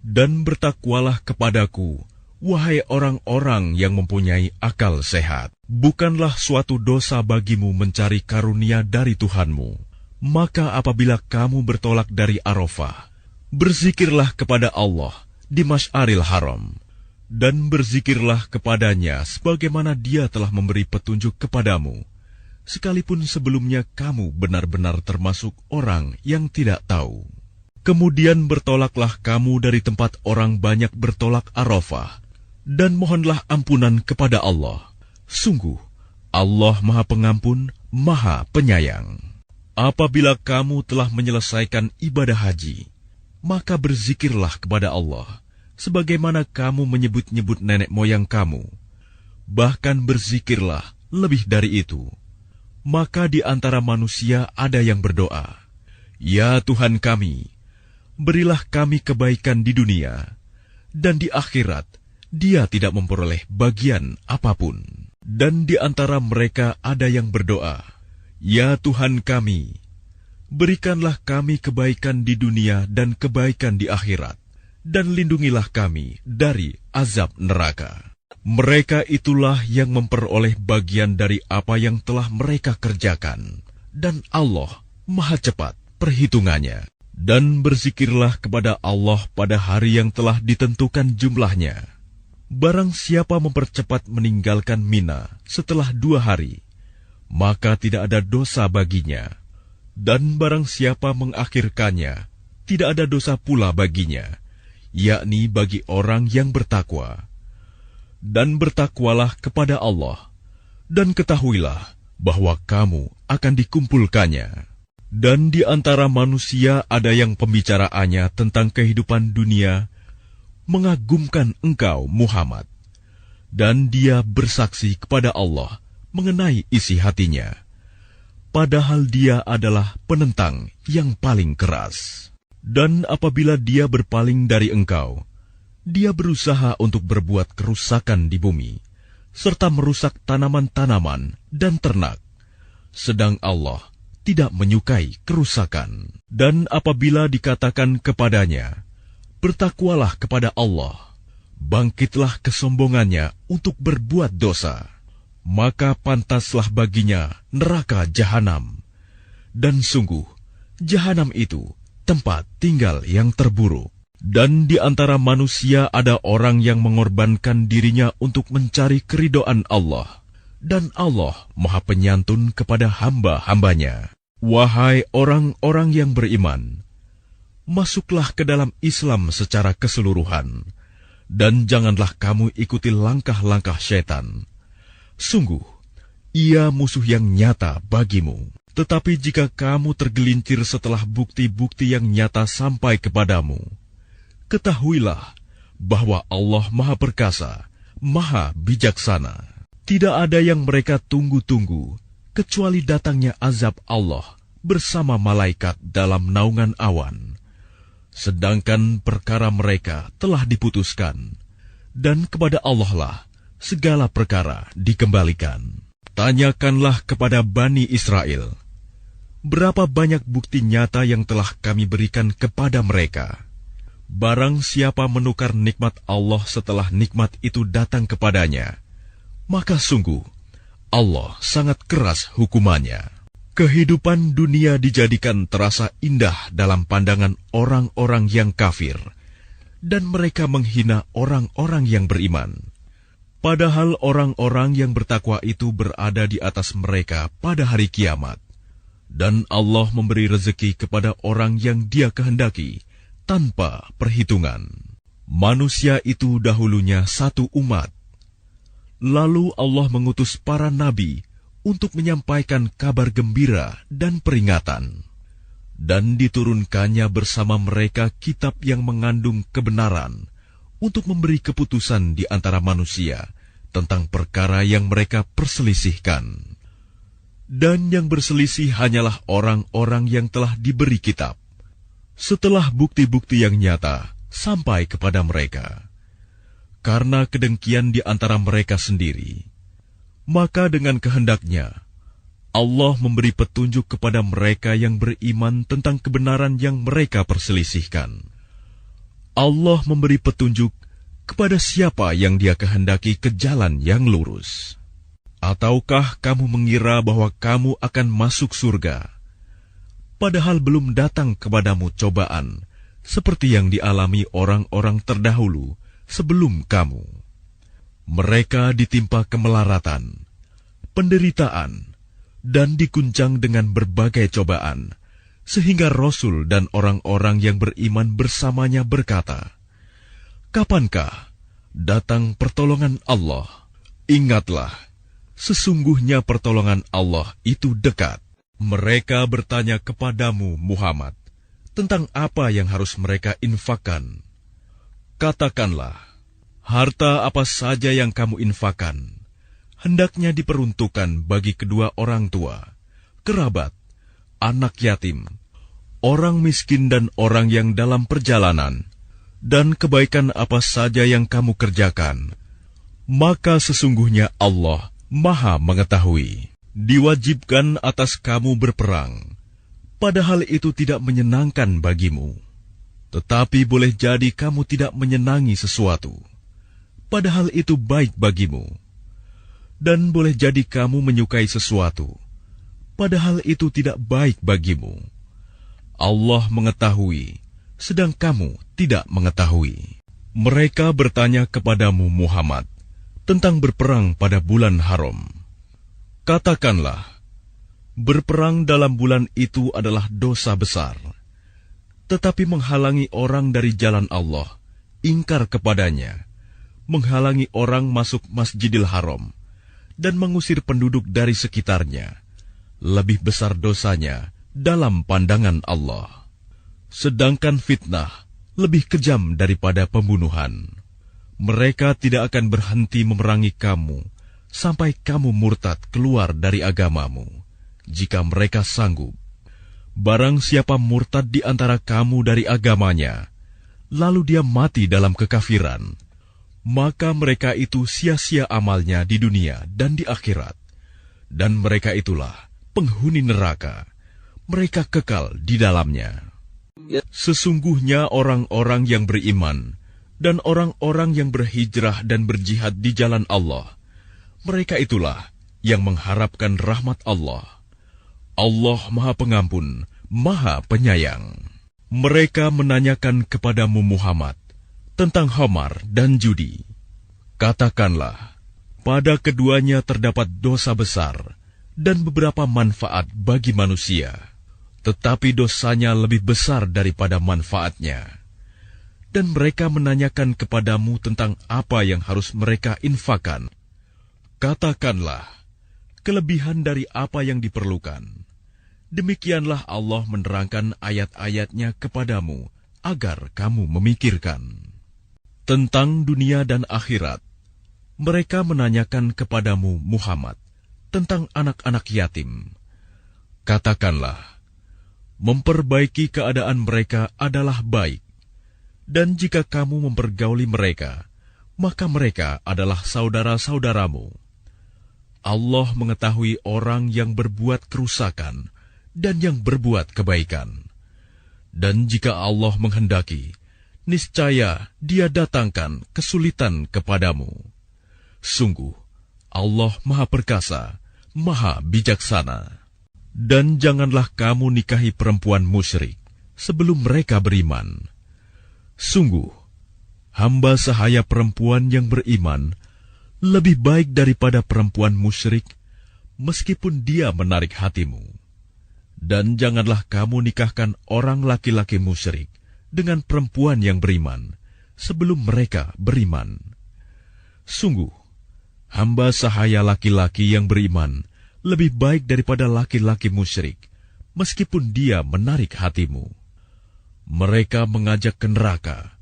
A: Dan bertakwalah kepadaku, wahai orang-orang yang mempunyai akal sehat. Bukanlah suatu dosa bagimu mencari karunia dari Tuhanmu. Maka apabila kamu bertolak dari Arafah, berzikirlah kepada Allah di Masy'aril Haram, dan berzikirlah kepadanya sebagaimana Dia telah memberi petunjuk kepadamu, sekalipun sebelumnya kamu benar-benar termasuk orang yang tidak tahu. Kemudian bertolaklah kamu dari tempat orang banyak bertolak Arafah, dan mohonlah ampunan kepada Allah. Sungguh, Allah Maha Pengampun, Maha Penyayang. Apabila kamu telah menyelesaikan ibadah haji, maka berzikirlah kepada Allah, sebagaimana kamu menyebut-nyebut nenek moyang kamu. Bahkan berzikirlah lebih dari itu. Maka di antara manusia ada yang berdoa, "Ya Tuhan kami, berilah kami kebaikan di dunia, dan di akhirat Dia tidak memperoleh bagian apapun." Dan di antara mereka ada yang berdoa, "Ya Tuhan kami, berikanlah kami kebaikan di dunia dan kebaikan di akhirat, dan lindungilah kami dari azab neraka." Mereka itulah yang memperoleh bagian dari apa yang telah mereka kerjakan, dan Allah Maha cepat perhitungannya. Dan berzikirlah kepada Allah pada hari yang telah ditentukan jumlahnya. Barang siapa mempercepat meninggalkan Mina setelah 2 hari, maka tidak ada dosa baginya. Dan barang siapa mengakhirkannya, tidak ada dosa pula baginya, yakni bagi orang yang bertakwa. Dan bertakwalah kepada Allah, dan ketahuilah bahwa kamu akan dikumpulkannya. Dan di antara manusia ada yang pembicaraannya tentang kehidupan dunia mengagumkan engkau, Muhammad. Dan dia bersaksi kepada Allah mengenai isi hatinya, padahal dia adalah penentang yang paling keras. Dan apabila dia berpaling dari engkau, dia berusaha untuk berbuat kerusakan di bumi, serta merusak tanaman-tanaman dan ternak. Sedang Allah tidak menyukai kerusakan. Dan apabila dikatakan kepadanya, "Bertakwalah kepada Allah," bangkitlah kesombongannya untuk berbuat dosa, maka pantaslah baginya neraka jahanam. Dan sungguh, jahanam itu tempat tinggal yang terburuk. Dan di antara manusia ada orang yang mengorbankan dirinya untuk mencari keridhaan Allah, dan Allah Maha Penyantun kepada hamba-hambanya. Wahai orang-orang yang beriman, masuklah ke dalam Islam secara keseluruhan, dan janganlah kamu ikuti langkah-langkah syaitan. Sungguh, ia musuh yang nyata bagimu. Tetapi jika kamu tergelincir setelah bukti-bukti yang nyata sampai kepadamu, ketahuilah bahwa Allah Maha Perkasa, Maha Bijaksana. Tidak ada yang mereka tunggu-tunggu kecuali datangnya azab Allah bersama malaikat dalam naungan awan. Sedangkan perkara mereka telah diputuskan, dan kepada Allah lah segala perkara dikembalikan. Tanyakanlah kepada Bani Israel, berapa banyak bukti nyata yang telah kami berikan kepada mereka. Barang siapa menukar nikmat Allah setelah nikmat itu datang kepadanya, maka sungguh Allah sangat keras hukumannya. Kehidupan dunia dijadikan terasa indah dalam pandangan orang-orang yang kafir, dan mereka menghina orang-orang yang beriman. Padahal orang-orang yang bertakwa itu berada di atas mereka pada hari kiamat, dan Allah memberi rezeki kepada orang yang Dia kehendaki tanpa perhitungan. Manusia itu dahulunya satu umat. Lalu Allah mengutus para nabi untuk menyampaikan kabar gembira dan peringatan. Dan diturunkannya bersama mereka kitab yang mengandung kebenaran untuk memberi keputusan di antara manusia tentang perkara yang mereka perselisihkan. Dan yang berselisih hanyalah orang-orang yang telah diberi kitab, setelah bukti-bukti yang nyata sampai kepada mereka. Karena kedengkian di antara mereka sendiri, maka dengan kehendaknya Allah memberi petunjuk kepada mereka yang beriman tentang kebenaran yang mereka perselisihkan. Allah memberi petunjuk kepada siapa yang Dia kehendaki ke jalan yang lurus. Ataukah kamu mengira bahwa kamu akan masuk surga, padahal belum datang kepadamu cobaan seperti yang dialami orang-orang terdahulu sebelum kamu? Mereka ditimpa kemelaratan, penderitaan, dan diguncang dengan berbagai cobaan, sehingga Rasul dan orang-orang yang beriman bersamanya berkata, "Kapankah datang pertolongan Allah?" Ingatlah, sesungguhnya pertolongan Allah itu dekat. Mereka bertanya kepadamu, Muhammad, tentang apa yang harus mereka infakkan. Katakanlah, harta apa saja yang kamu infakkan, hendaknya diperuntukkan bagi kedua orang tua, kerabat, anak yatim, orang miskin dan orang yang dalam perjalanan, dan kebaikan apa saja yang kamu kerjakan, maka sesungguhnya Allah Maha mengetahui. Diwajibkan atas kamu berperang, padahal itu tidak menyenangkan bagimu. Tetapi boleh jadi kamu tidak menyenangi sesuatu, padahal itu baik bagimu. Dan boleh jadi kamu menyukai sesuatu, padahal itu tidak baik bagimu. Allah mengetahui, sedang kamu tidak mengetahui. Mereka bertanya kepadamu Muhammad tentang berperang pada bulan haram. Katakanlah, berperang dalam bulan itu adalah dosa besar. Tetapi menghalangi orang dari jalan Allah, ingkar kepadanya, menghalangi orang masuk Masjidil Haram, dan mengusir penduduk dari sekitarnya, lebih besar dosanya dalam pandangan Allah. Sedangkan fitnah lebih kejam daripada pembunuhan. Mereka tidak akan berhenti memerangi kamu sampai kamu murtad keluar dari agamamu, jika mereka sanggup. Barang siapa murtad di antara kamu dari agamanya, lalu dia mati dalam kekafiran, maka mereka itu sia-sia amalnya di dunia dan di akhirat. Dan mereka itulah penghuni neraka, mereka kekal di dalamnya. Sesungguhnya orang-orang yang beriman dan orang-orang yang berhijrah dan berjihad di jalan Allah, mereka itulah yang mengharapkan rahmat Allah. Allah Maha Pengampun, Maha Penyayang. Mereka menanyakan kepadamu Muhammad tentang khamar dan judi. Katakanlah, pada keduanya terdapat dosa besar dan beberapa manfaat bagi manusia, tetapi dosanya lebih besar daripada manfaatnya. Dan mereka menanyakan kepadamu tentang apa yang harus mereka infakkan. Katakanlah, kelebihan dari apa yang diperlukan. Demikianlah Allah menerangkan ayat-ayatnya kepadamu, agar kamu memikirkan. Tentang dunia dan akhirat, mereka menanyakan kepadamu Muhammad tentang anak-anak yatim. Katakanlah, memperbaiki keadaan mereka adalah baik, dan jika kamu mempergauli mereka, maka mereka adalah saudara-saudaramu. Allah mengetahui orang yang berbuat kerusakan dan yang berbuat kebaikan. Dan jika Allah menghendaki, niscaya Dia datangkan kesulitan kepadamu. Sungguh, Allah Maha Perkasa, Maha Bijaksana. Dan janganlah kamu nikahi perempuan musyrik sebelum mereka beriman. Sungguh, hamba sahaya perempuan yang beriman lebih baik daripada perempuan musyrik, meskipun dia menarik hatimu. Dan janganlah kamu nikahkan orang laki-laki musyrik dengan perempuan yang beriman sebelum mereka beriman. Sungguh, hamba sahaya laki-laki yang beriman lebih baik daripada laki-laki musyrik, meskipun dia menarik hatimu. Mereka mengajak ke neraka,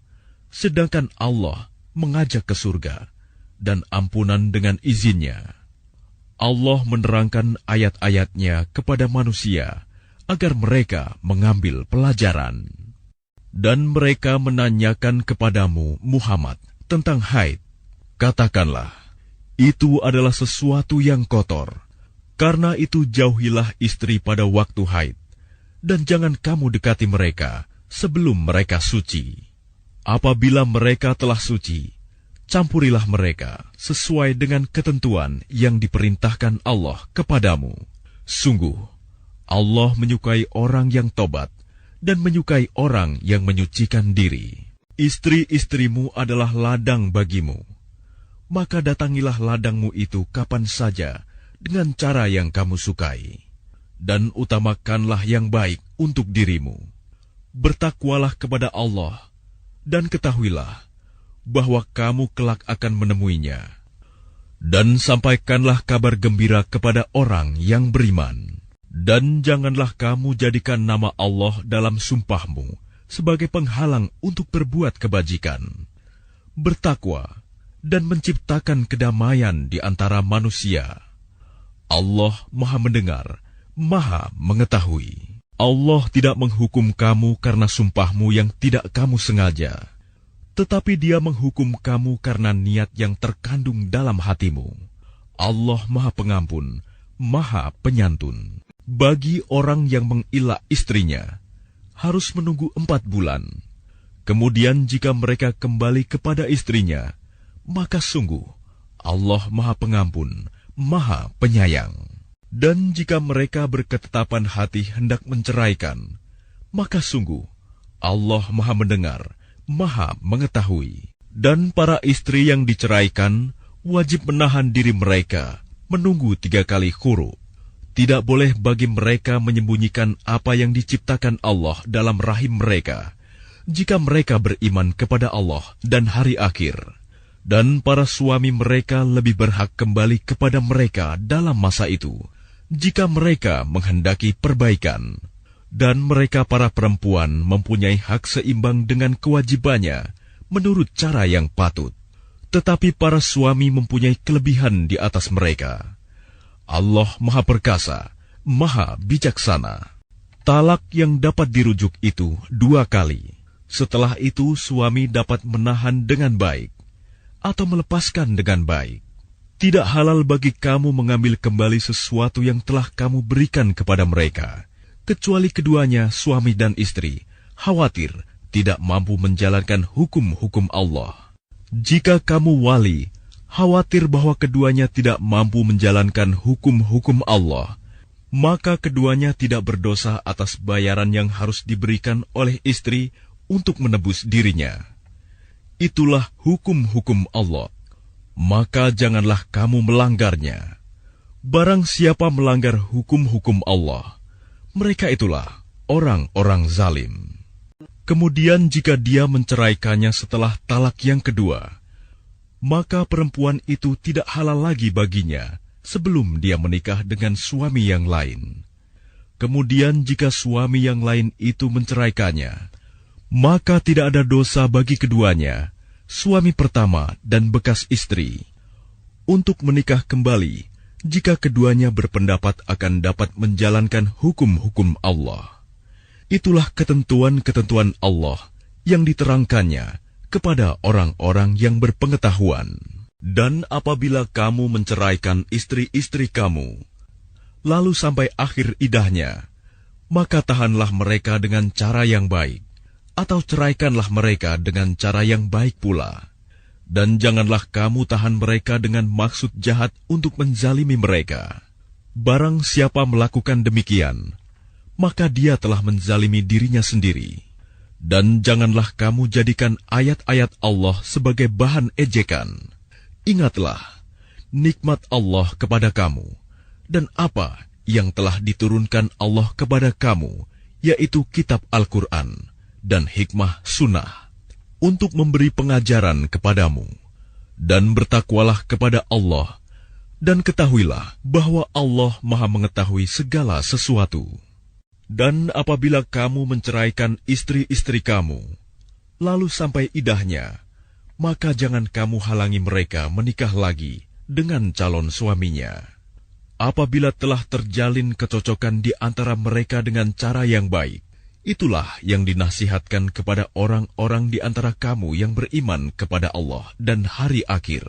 A: sedangkan Allah mengajak ke surga, dan ampunan dengan izinnya. Allah menerangkan ayat-ayatnya kepada manusia, agar mereka mengambil pelajaran. Dan mereka menanyakan kepadamu, Muhammad, tentang haid. Katakanlah, itu adalah sesuatu yang kotor. Karena itu jauhilah istri pada waktu haid, dan jangan kamu dekati mereka sebelum mereka suci. Apabila mereka telah suci, campurilah mereka sesuai dengan ketentuan yang diperintahkan Allah kepadamu. Sungguh, Allah menyukai orang yang tobat dan menyukai orang yang menyucikan diri. Istri-istrimu adalah ladang bagimu, maka datangilah ladangmu itu kapan saja dengan cara yang kamu sukai, dan utamakanlah yang baik untuk dirimu. Bertakwalah kepada Allah, dan ketahuilah bahwa kamu kelak akan menemuinya. Dan sampaikanlah kabar gembira kepada orang yang beriman. Dan janganlah kamu jadikan nama Allah dalam sumpahmu sebagai penghalang untuk berbuat kebajikan. Bertakwa dan menciptakan kedamaian di antara manusia. Allah Maha Mendengar, Maha Mengetahui. Allah tidak menghukum kamu karena sumpahmu yang tidak kamu sengaja, tetapi Dia menghukum kamu karena niat yang terkandung dalam hatimu. Allah Maha Pengampun, Maha Penyantun. Bagi orang yang mengilah istrinya, harus menunggu 4 bulan. Kemudian jika mereka kembali kepada istrinya, maka sungguh Allah Maha Pengampun, Maha Penyayang. Dan jika mereka berketetapan hati hendak menceraikan, maka sungguh Allah Maha Mendengar, Maha Mengetahui. Dan para istri yang diceraikan wajib menahan diri mereka menunggu 3 kali khuru. Tidak boleh bagi mereka menyembunyikan apa yang diciptakan Allah dalam rahim mereka, jika mereka beriman kepada Allah dan hari akhir. Dan para suami mereka lebih berhak kembali kepada mereka dalam masa itu, jika mereka menghendaki perbaikan. Dan mereka para perempuan mempunyai hak seimbang dengan kewajibannya menurut cara yang patut. Tetapi para suami mempunyai kelebihan di atas mereka. Allah Maha Perkasa, Maha Bijaksana. Talak yang dapat dirujuk itu 2 kali. Setelah itu suami dapat menahan dengan baik atau melepaskan dengan baik. Tidak halal bagi kamu mengambil kembali sesuatu yang telah kamu berikan kepada mereka, kecuali keduanya, suami dan istri, khawatir tidak mampu menjalankan hukum-hukum Allah. Jika kamu wali, khawatir bahwa keduanya tidak mampu menjalankan hukum-hukum Allah, maka keduanya tidak berdosa atas bayaran yang harus diberikan oleh istri untuk menebus dirinya. Itulah hukum-hukum Allah, maka janganlah kamu melanggarnya. Barang siapa melanggar hukum-hukum Allah, mereka itulah orang-orang zalim. Kemudian jika dia menceraikannya setelah talak yang kedua, maka perempuan itu tidak halal lagi baginya sebelum dia menikah dengan suami yang lain. Kemudian jika suami yang lain itu menceraikannya, maka tidak ada dosa bagi keduanya, suami pertama dan bekas istri, untuk menikah kembali jika keduanya berpendapat akan dapat menjalankan hukum-hukum Allah. Itulah ketentuan-ketentuan Allah yang diterangkannya kepada orang-orang yang berpengetahuan. Dan apabila kamu menceraikan istri-istri kamu, lalu sampai akhir idahnya, maka tahanlah mereka dengan cara yang baik, atau ceraikanlah mereka dengan cara yang baik pula. Dan janganlah kamu tahan mereka dengan maksud jahat untuk menzalimi mereka. Barang siapa melakukan demikian, maka dia telah menzalimi dirinya sendiri. Dan janganlah kamu jadikan ayat-ayat Allah sebagai bahan ejekan. Ingatlah nikmat Allah kepada kamu, dan apa yang telah diturunkan Allah kepada kamu, yaitu kitab Al-Quran dan hikmah sunnah, untuk memberi pengajaran kepadamu. Dan bertakwalah kepada Allah, dan ketahuilah bahwa Allah Maha Mengetahui segala sesuatu. Dan apabila kamu menceraikan istri-istri kamu, lalu sampai idahnya, maka jangan kamu halangi mereka menikah lagi dengan calon suaminya. Apabila telah terjalin kecocokan di antara mereka dengan cara yang baik, itulah yang dinasihatkan kepada orang-orang di antara kamu yang beriman kepada Allah dan hari akhir.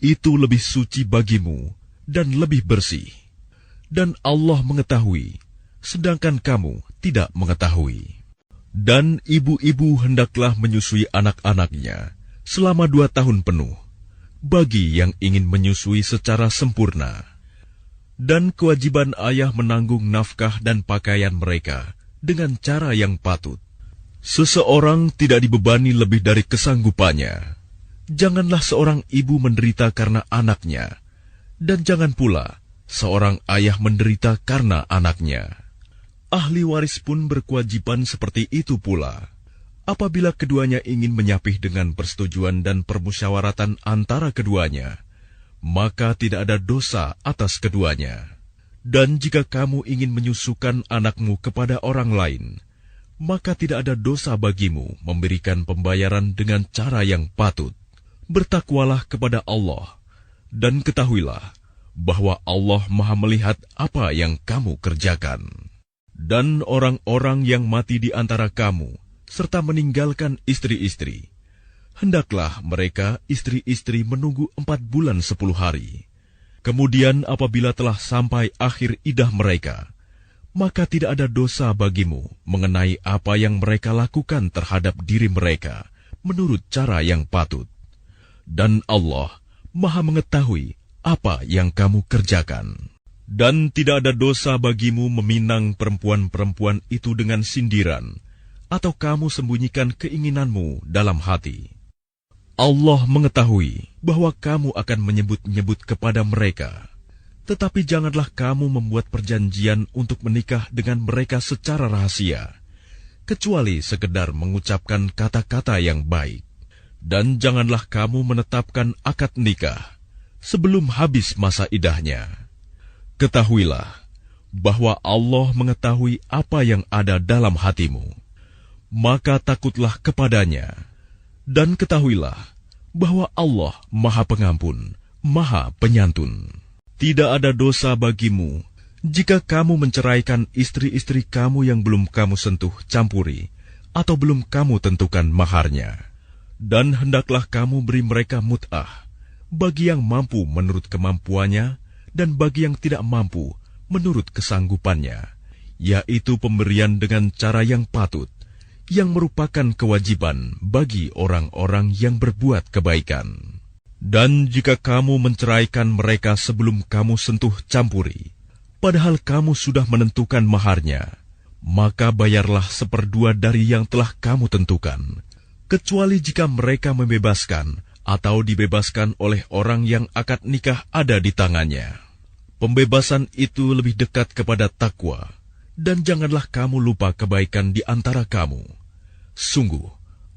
A: Itu lebih suci bagimu dan lebih bersih. Dan Allah mengetahui, sedangkan kamu tidak mengetahui. Dan ibu-ibu hendaklah menyusui anak-anaknya selama 2 tahun penuh, bagi yang ingin menyusui secara sempurna. Dan kewajiban ayah menanggung nafkah dan pakaian mereka dengan cara yang patut. Seseorang tidak dibebani lebih dari kesanggupannya. Janganlah seorang ibu menderita karena anaknya, dan jangan pula seorang ayah menderita karena anaknya. Ahli waris pun berkewajiban seperti itu pula. Apabila keduanya ingin menyapih dengan persetujuan dan permusyawaratan antara keduanya, maka tidak ada dosa atas keduanya. Dan jika kamu ingin menyusukan anakmu kepada orang lain, maka tidak ada dosa bagimu memberikan pembayaran dengan cara yang patut. Bertakwalah kepada Allah, dan ketahuilah bahwa Allah Maha melihat apa yang kamu kerjakan. Dan orang-orang yang mati di antara kamu, serta meninggalkan istri-istri, hendaklah mereka istri-istri menunggu 4 bulan 10 hari. Kemudian apabila telah sampai akhir idah mereka, maka tidak ada dosa bagimu mengenai apa yang mereka lakukan terhadap diri mereka menurut cara yang patut. Dan Allah Maha mengetahui apa yang kamu kerjakan. Dan tidak ada dosa bagimu meminang perempuan-perempuan itu dengan sindiran, atau kamu sembunyikan keinginanmu dalam hati. Allah mengetahui bahwa kamu akan menyebut-nyebut kepada mereka, tetapi janganlah kamu membuat perjanjian untuk menikah dengan mereka secara rahasia, kecuali sekedar mengucapkan kata-kata yang baik. Dan janganlah kamu menetapkan akad nikah sebelum habis masa idahnya. Ketahuilah bahwa Allah mengetahui apa yang ada dalam hatimu, maka takutlah kepadanya, dan ketahuilah bahwa Allah Maha Pengampun, Maha Penyantun. Tidak ada dosa bagimu jika kamu menceraikan istri-istri kamu yang belum kamu sentuh campuri atau belum kamu tentukan maharnya. Dan hendaklah kamu beri mereka mut'ah, bagi yang mampu menurut kemampuannya, dan bagi yang tidak mampu menurut kesanggupannya, yaitu pemberian dengan cara yang patut, yang merupakan kewajiban bagi orang-orang yang berbuat kebaikan. Dan jika kamu menceraikan mereka sebelum kamu sentuh campuri, padahal kamu sudah menentukan maharnya, maka bayarlah 1/2 dari yang telah kamu tentukan, kecuali jika mereka membebaskan atau dibebaskan oleh orang yang akad nikah ada di tangannya. Pembebasan itu lebih dekat kepada takwa, dan janganlah kamu lupa kebaikan di antara kamu. Sungguh,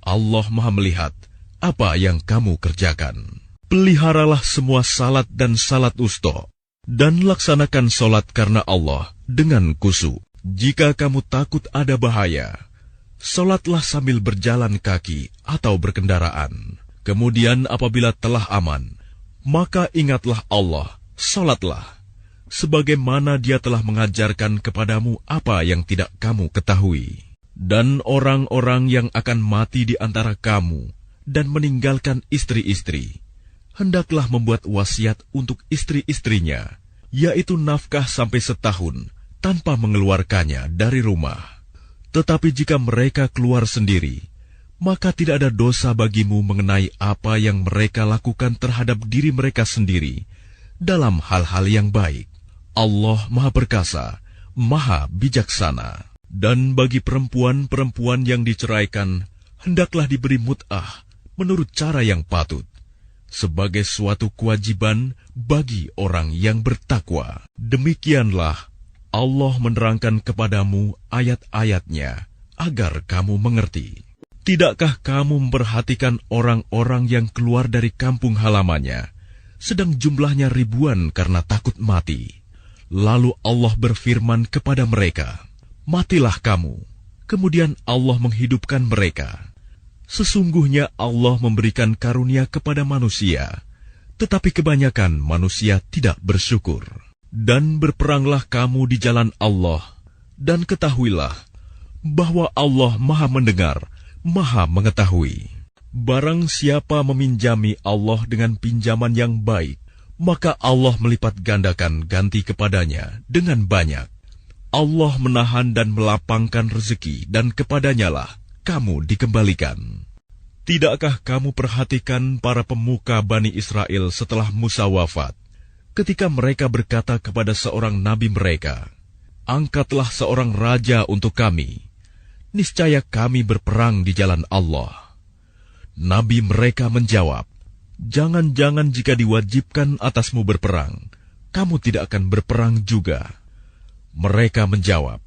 A: Allah Maha melihat apa yang kamu kerjakan. Peliharalah semua salat dan salat usta, dan laksanakan salat karena Allah dengan khusyuk. Jika kamu takut ada bahaya, salatlah sambil berjalan kaki atau berkendaraan. Kemudian apabila telah aman, maka ingatlah Allah, salatlah, sebagaimana Dia telah mengajarkan kepadamu apa yang tidak kamu ketahui. Dan orang-orang yang akan mati di antara kamu dan meninggalkan istri-istri, hendaklah membuat wasiat untuk istri-istrinya, yaitu nafkah sampai setahun tanpa mengeluarkannya dari rumah. Tetapi jika mereka keluar sendiri, maka tidak ada dosa bagimu mengenai apa yang mereka lakukan terhadap diri mereka sendiri dalam hal-hal yang baik. Allah Maha Perkasa, Maha Bijaksana. Dan bagi perempuan-perempuan yang diceraikan, hendaklah diberi mut'ah menurut cara yang patut, sebagai suatu kewajiban bagi orang yang bertakwa. Demikianlah Allah menerangkan kepadamu ayat-ayatnya agar kamu mengerti. Tidakkah kamu memperhatikan orang-orang yang keluar dari kampung halamannya, sedang jumlahnya ribuan karena takut mati? Lalu Allah berfirman kepada mereka, matilah kamu, kemudian Allah menghidupkan mereka. Sesungguhnya Allah memberikan karunia kepada manusia, tetapi kebanyakan manusia tidak bersyukur. Dan berperanglah kamu di jalan Allah, dan ketahuilah bahwa Allah Maha mendengar, Maha mengetahui. Barang siapa meminjami Allah dengan pinjaman yang baik, maka Allah melipat gandakan ganti kepadanya dengan banyak. Allah menahan dan melapangkan rezeki, dan kepadanyalah kamu dikembalikan. Tidakkah kamu perhatikan para pemuka Bani Israel setelah Musa wafat, ketika mereka berkata kepada seorang nabi mereka, angkatlah seorang raja untuk kami, niscaya kami berperang di jalan Allah. Nabi mereka menjawab, jangan-jangan jika diwajibkan atasmu berperang, kamu tidak akan berperang juga. Mereka menjawab,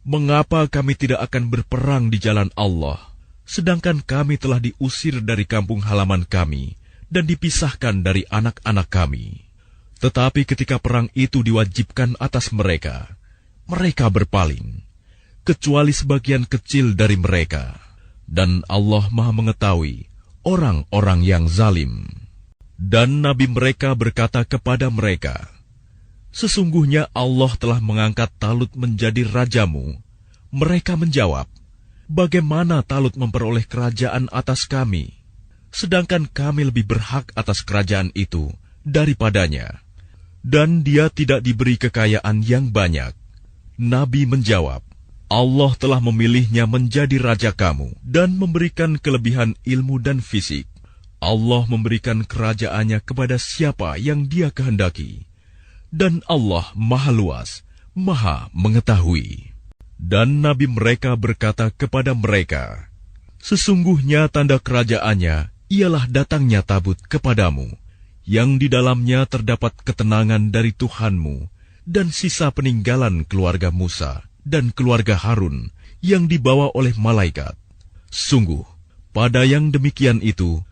A: mengapa kami tidak akan berperang di jalan Allah, sedangkan kami telah diusir dari kampung halaman kami dan dipisahkan dari anak-anak kami. Tetapi ketika perang itu diwajibkan atas mereka, mereka berpaling, kecuali sebagian kecil dari mereka. Dan Allah Maha mengetahui orang-orang yang zalim. Dan nabi mereka berkata kepada mereka, sesungguhnya Allah telah mengangkat Talut menjadi rajamu. Mereka menjawab, bagaimana Talut memperoleh kerajaan atas kami, sedangkan kami lebih berhak atas kerajaan itu daripadanya? dan dia tidak diberi kekayaan yang banyak. Nabi menjawab, Allah telah memilihnya menjadi raja kamu dan memberikan kelebihan ilmu dan fisik. Allah memberikan kerajaannya kepada siapa yang Dia kehendaki. Dan Allah Maha Luas, Maha Mengetahui. Dan Nabi mereka berkata kepada mereka, sesungguhnya tanda kerajaannya ialah datangnya tabut kepadamu, yang di dalamnya terdapat ketenangan dari Tuhanmu dan sisa peninggalan keluarga Musa dan keluarga Harun yang dibawa oleh malaikat. Sungguh, pada yang demikian itu,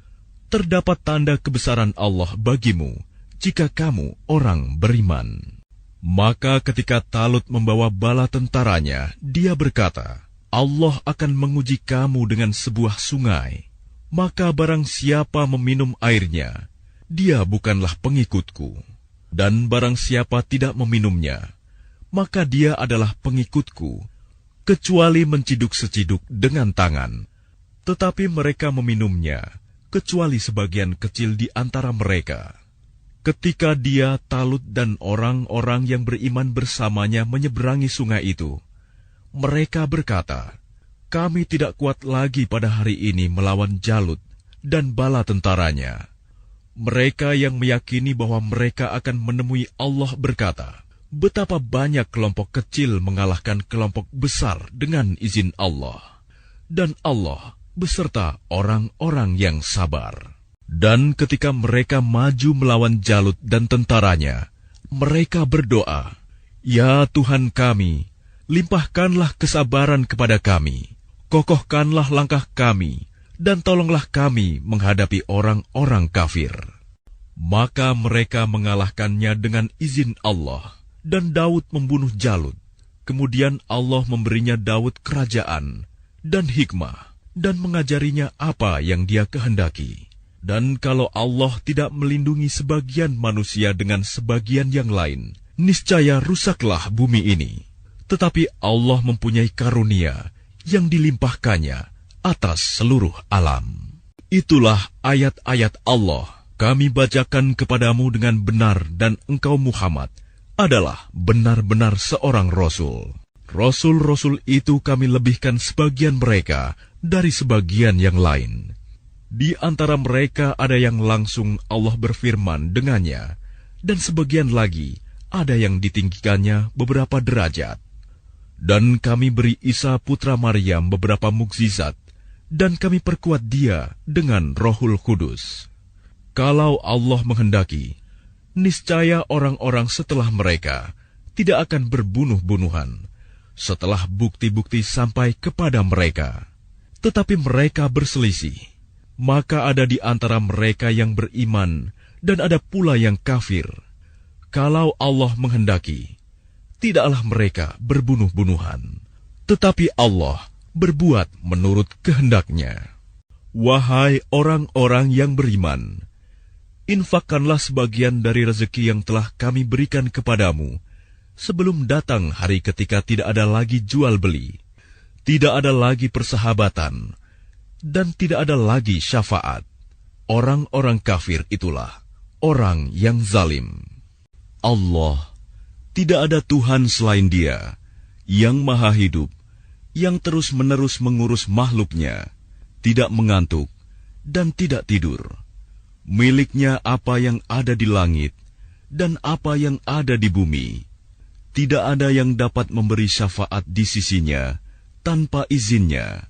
A: terdapat tanda kebesaran Allah bagimu, jika kamu orang beriman. Maka ketika Talut membawa bala tentaranya, dia berkata, Allah akan menguji kamu dengan sebuah sungai. Maka barang siapa meminum airnya, dia bukanlah pengikutku. Dan barang siapa tidak meminumnya, maka dia adalah pengikutku, kecuali menciduk seciduk dengan tangan. Tetapi mereka meminumnya, kecuali sebagian kecil di antara mereka. Ketika dia, Talut, dan orang-orang yang beriman bersamanya menyeberangi sungai itu, mereka berkata, kami tidak kuat lagi pada hari ini melawan Jalut dan bala tentaranya. Mereka yang meyakini bahwa mereka akan menemui Allah berkata, betapa banyak kelompok kecil mengalahkan kelompok besar dengan izin Allah. Dan Allah beserta orang-orang yang sabar. Dan ketika mereka maju melawan Jalut dan tentaranya, mereka berdoa, ya Tuhan kami, limpahkanlah kesabaran kepada kami, kokohkanlah langkah kami, dan tolonglah kami menghadapi orang-orang kafir. Maka mereka mengalahkannya dengan izin Allah, dan Daud membunuh Jalut. Kemudian Allah memberinya Daud kerajaan dan hikmah, dan mengajarinya apa yang Dia kehendaki. Dan kalau Allah tidak melindungi sebagian manusia dengan sebagian yang lain, niscaya rusaklah bumi ini. Tetapi Allah mempunyai karunia yang dilimpahkannya atas seluruh alam. Itulah ayat-ayat Allah kami bacakan kepadamu dengan benar, dan engkau Muhammad adalah benar-benar seorang Rasul. Rasul-Rasul itu kami lebihkan sebagian mereka dari sebagian yang lain. Di antara mereka ada yang langsung Allah berfirman dengannya, dan sebagian lagi ada yang ditinggikannya beberapa derajat. Dan kami beri Isa putra Maryam beberapa mukjizat, dan kami perkuat dia dengan Rohul Kudus. Kalau Allah menghendaki, niscaya orang-orang setelah mereka tidak akan berbunuh-bunuhan, setelah bukti-bukti sampai kepada mereka. Tetapi mereka berselisih. Maka ada di antara mereka yang beriman, dan ada pula yang kafir. Kalau Allah menghendaki, tidaklah mereka berbunuh-bunuhan, tetapi Allah berbuat menurut kehendaknya. Wahai orang-orang yang beriman, infakkanlah sebagian dari rezeki yang telah kami berikan kepadamu, sebelum datang hari ketika tidak ada lagi jual-beli, tidak ada lagi persahabatan, dan tidak ada lagi syafaat. Orang-orang kafir itulah orang yang zalim. Allah, tidak ada Tuhan selain Dia, yang maha hidup, yang terus-menerus mengurus makhluknya, tidak mengantuk, dan tidak tidur. Miliknya apa yang ada di langit, dan apa yang ada di bumi. Tidak ada yang dapat memberi syafaat di sisinya, tanpa izinnya.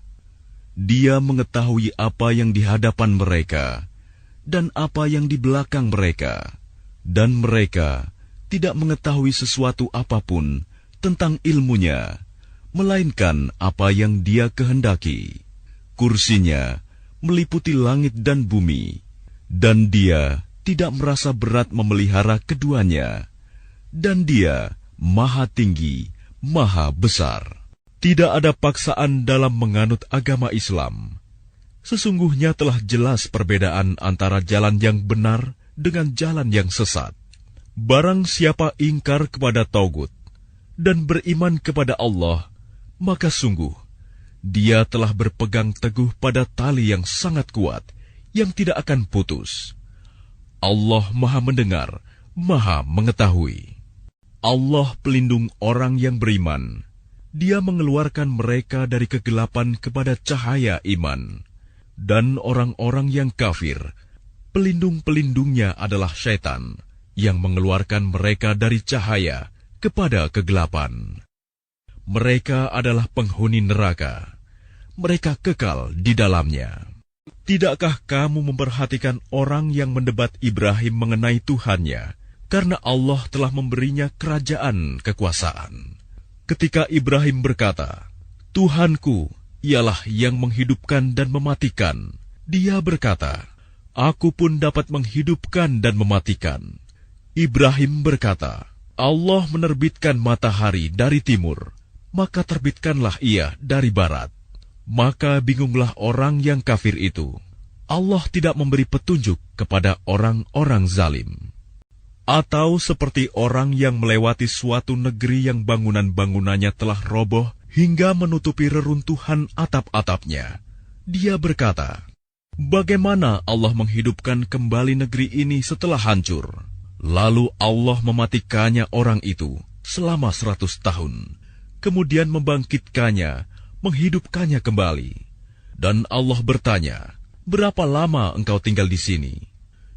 A: Dia mengetahui apa yang di hadapan mereka dan apa yang di belakang mereka, dan mereka tidak mengetahui sesuatu apapun tentang ilmunya, melainkan apa yang Dia kehendaki. Kursinya meliputi langit dan bumi, dan Dia tidak merasa berat memelihara keduanya, dan Dia Maha Tinggi, Maha Besar. Tidak ada paksaan dalam menganut agama Islam. Sesungguhnya telah jelas perbedaan antara jalan yang benar dengan jalan yang sesat. Barang siapa ingkar kepada Taugut dan beriman kepada Allah, maka sungguh dia telah berpegang teguh pada tali yang sangat kuat, yang tidak akan putus. Allah Maha Mendengar, Maha Mengetahui. Allah pelindung orang yang beriman. Dia mengeluarkan mereka dari kegelapan kepada cahaya iman. Dan orang-orang yang kafir, pelindung-pelindungnya adalah syaitan, yang mengeluarkan mereka dari cahaya kepada kegelapan. Mereka adalah penghuni neraka. Mereka kekal di dalamnya. Tidakkah kamu memperhatikan orang yang mendebat Ibrahim mengenai Tuhannya, karena Allah telah memberinya kerajaan kekuasaan? Ketika Ibrahim berkata, Tuhanku ialah yang menghidupkan dan mematikan, dia berkata, Aku pun dapat menghidupkan dan mematikan. Ibrahim berkata, Allah menerbitkan matahari dari timur, maka terbitkanlah ia dari barat. Maka bingunglah orang yang kafir itu. Allah tidak memberi petunjuk kepada orang-orang zalim. Atau seperti orang yang melewati suatu negeri yang bangunan-bangunannya telah roboh hingga menutupi reruntuhan atap-atapnya. Dia berkata, Bagaimana Allah menghidupkan kembali negeri ini setelah hancur? Lalu Allah mematikannya orang itu selama 100 tahun. Kemudian membangkitkannya, menghidupkannya kembali. Dan Allah bertanya, Berapa lama engkau tinggal di sini?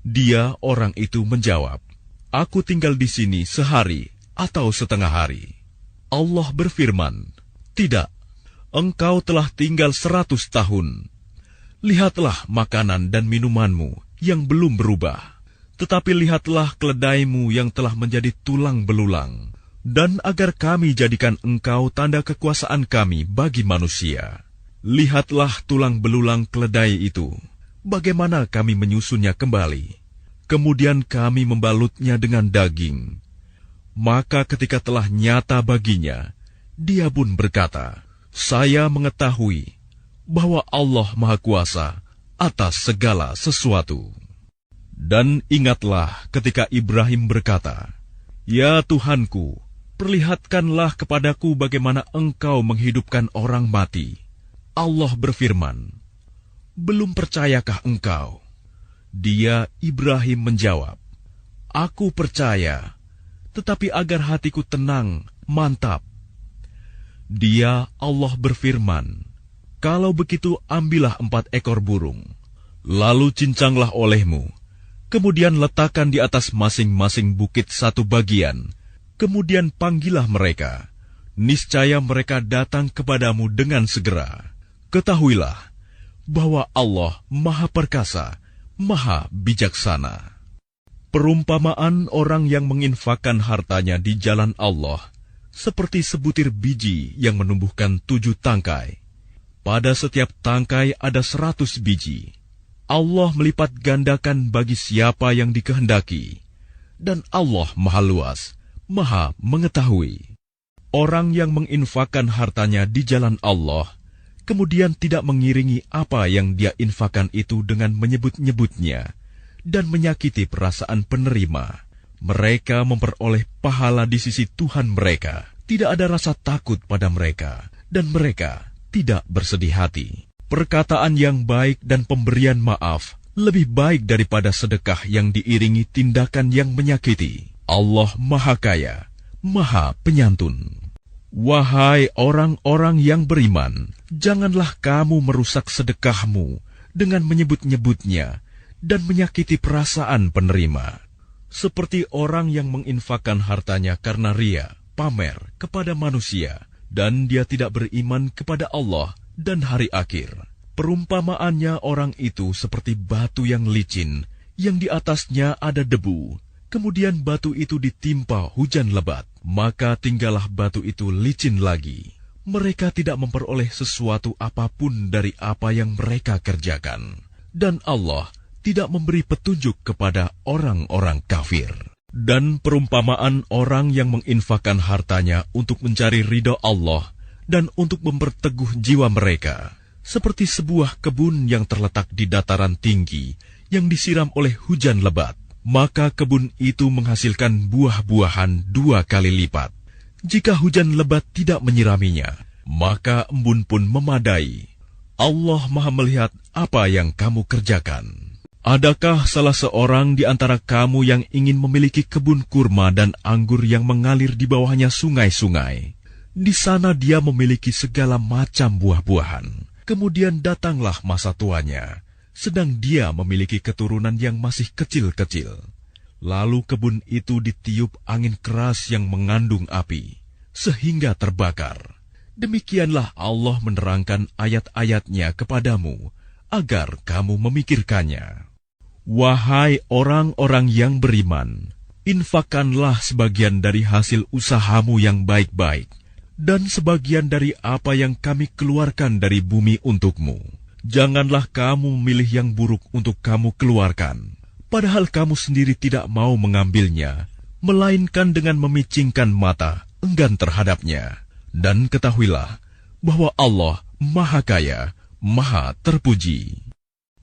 A: Dia, orang itu, menjawab, Aku tinggal di sini sehari atau setengah hari. Allah berfirman, Tidak, engkau telah tinggal 100 tahun. Lihatlah makanan dan minumanmu yang belum berubah. Tetapi lihatlah keledaimu yang telah menjadi tulang belulang. Dan agar kami jadikan engkau tanda kekuasaan kami bagi manusia. Lihatlah tulang belulang keledai itu. Bagaimana kami menyusunnya kembali. Kemudian kami membalutnya dengan daging. Maka ketika telah nyata baginya, dia pun berkata, Saya mengetahui bahwa Allah Maha Kuasa atas segala sesuatu. Dan ingatlah ketika Ibrahim berkata, Ya Tuhanku, perlihatkanlah kepadaku bagaimana engkau menghidupkan orang mati. Allah berfirman, Belum percayakah engkau? Dia, Ibrahim, menjawab, Aku percaya, tetapi agar hatiku tenang, mantap. Dia, Allah berfirman, Kalau begitu ambillah 4 ekor burung, lalu cincanglah olehmu, kemudian letakkan di atas masing-masing bukit satu bagian, kemudian panggillah mereka, niscaya mereka datang kepadamu dengan segera. Ketahuilah bahwa Allah Maha Perkasa, Maha Bijaksana. Perumpamaan orang yang menginfakkan hartanya di jalan Allah, seperti sebutir biji yang menumbuhkan 7 tangkai. Pada setiap tangkai ada 100 biji. Allah melipat gandakan bagi siapa yang dikehendaki. Dan Allah Maha Luas, Maha Mengetahui. Orang yang menginfakkan hartanya di jalan Allah, kemudian tidak mengiringi apa yang dia infakkan itu dengan menyebut-nyebutnya, dan menyakiti perasaan penerima, mereka memperoleh pahala di sisi Tuhan mereka. Tidak ada rasa takut pada mereka, dan mereka tidak bersedih hati. Perkataan yang baik dan pemberian maaf lebih baik daripada sedekah yang diiringi tindakan yang menyakiti. Allah Maha Kaya, Maha Penyantun. Wahai orang-orang yang beriman, janganlah kamu merusak sedekahmu dengan menyebut-nyebutnya dan menyakiti perasaan penerima. Seperti orang yang menginfakkan hartanya karena ria, pamer kepada manusia, dan dia tidak beriman kepada Allah dan hari akhir. Perumpamaannya orang itu seperti batu yang licin, yang di atasnya ada debu. Kemudian batu itu ditimpa hujan lebat, maka tinggallah batu itu licin lagi. Mereka tidak memperoleh sesuatu apapun dari apa yang mereka kerjakan. Dan Allah tidak memberi petunjuk kepada orang-orang kafir. Dan perumpamaan orang yang menginfakkan hartanya untuk mencari ridho Allah dan untuk memperteguh jiwa mereka, seperti sebuah kebun yang terletak di dataran tinggi yang disiram oleh hujan lebat. Maka kebun itu menghasilkan buah-buahan 2 kali lipat. Jika hujan lebat tidak menyiraminya, maka embun pun memadai. Allah Maha melihat apa yang kamu kerjakan. Adakah salah seorang di antara kamu yang ingin memiliki kebun kurma dan anggur yang mengalir di bawahnya sungai-sungai? Di sana dia memiliki segala macam buah-buahan. Kemudian datanglah masa tuanya, sedang dia memiliki keturunan yang masih kecil-kecil. Lalu kebun itu ditiup angin keras yang mengandung api, sehingga terbakar. Demikianlah Allah menerangkan ayat-ayatnya kepadamu, agar kamu memikirkannya. Wahai orang-orang yang beriman, infakkanlah sebagian dari hasil usahamu yang baik-baik, dan sebagian dari apa yang kami keluarkan dari bumi untukmu. Janganlah kamu memilih yang buruk untuk kamu keluarkan, padahal kamu sendiri tidak mau mengambilnya, melainkan dengan memicingkan mata, enggan terhadapnya. Dan ketahuilah bahwa Allah Maha Kaya, Maha Terpuji.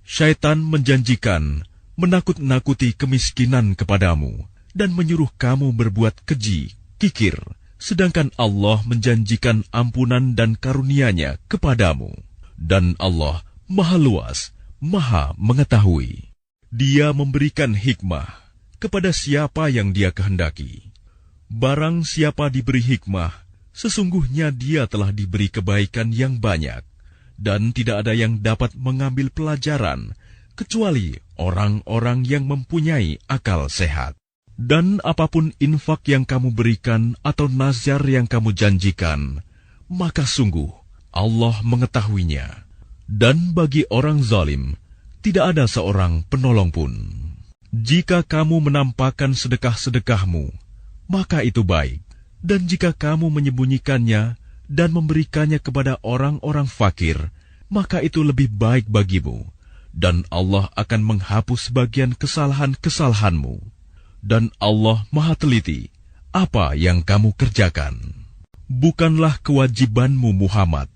A: Syaitan menjanjikan menakut-nakuti kemiskinan kepadamu dan menyuruh kamu berbuat keji, kikir, sedangkan Allah menjanjikan ampunan dan karunia-Nya kepadamu. Dan Allah Maha Luas, Maha Mengetahui. Dia memberikan hikmah kepada siapa yang Dia kehendaki. Barang siapa diberi hikmah, sesungguhnya dia telah diberi kebaikan yang banyak, dan tidak ada yang dapat mengambil pelajaran kecuali orang-orang yang mempunyai akal sehat. Dan apapun infak yang kamu berikan atau nazar yang kamu janjikan, maka sungguh Allah mengetahuinya. Dan bagi orang zalim, tidak ada seorang penolong pun. Jika kamu menampakkan sedekah-sedekahmu, maka itu baik. Dan jika kamu menyembunyikannya dan memberikannya kepada orang-orang fakir, maka itu lebih baik bagimu. Dan Allah akan menghapus sebagian kesalahan-kesalahanmu. Dan Allah Maha Teliti apa yang kamu kerjakan. Bukanlah kewajibanmu Muhammad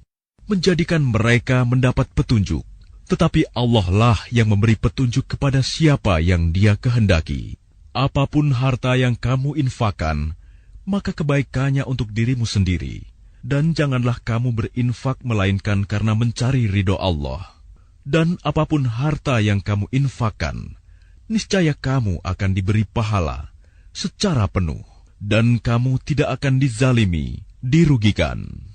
A: menjadikan mereka mendapat petunjuk, tetapi Allah lah yang memberi petunjuk kepada siapa yang Dia kehendaki. Apapun harta yang kamu infakkan, maka kebaikannya untuk dirimu sendiri. Dan janganlah kamu berinfak melainkan karena mencari ridho Allah. Dan apapun harta yang kamu infakkan, niscaya kamu akan diberi pahala secara penuh, dan kamu tidak akan dizalimi, dirugikan.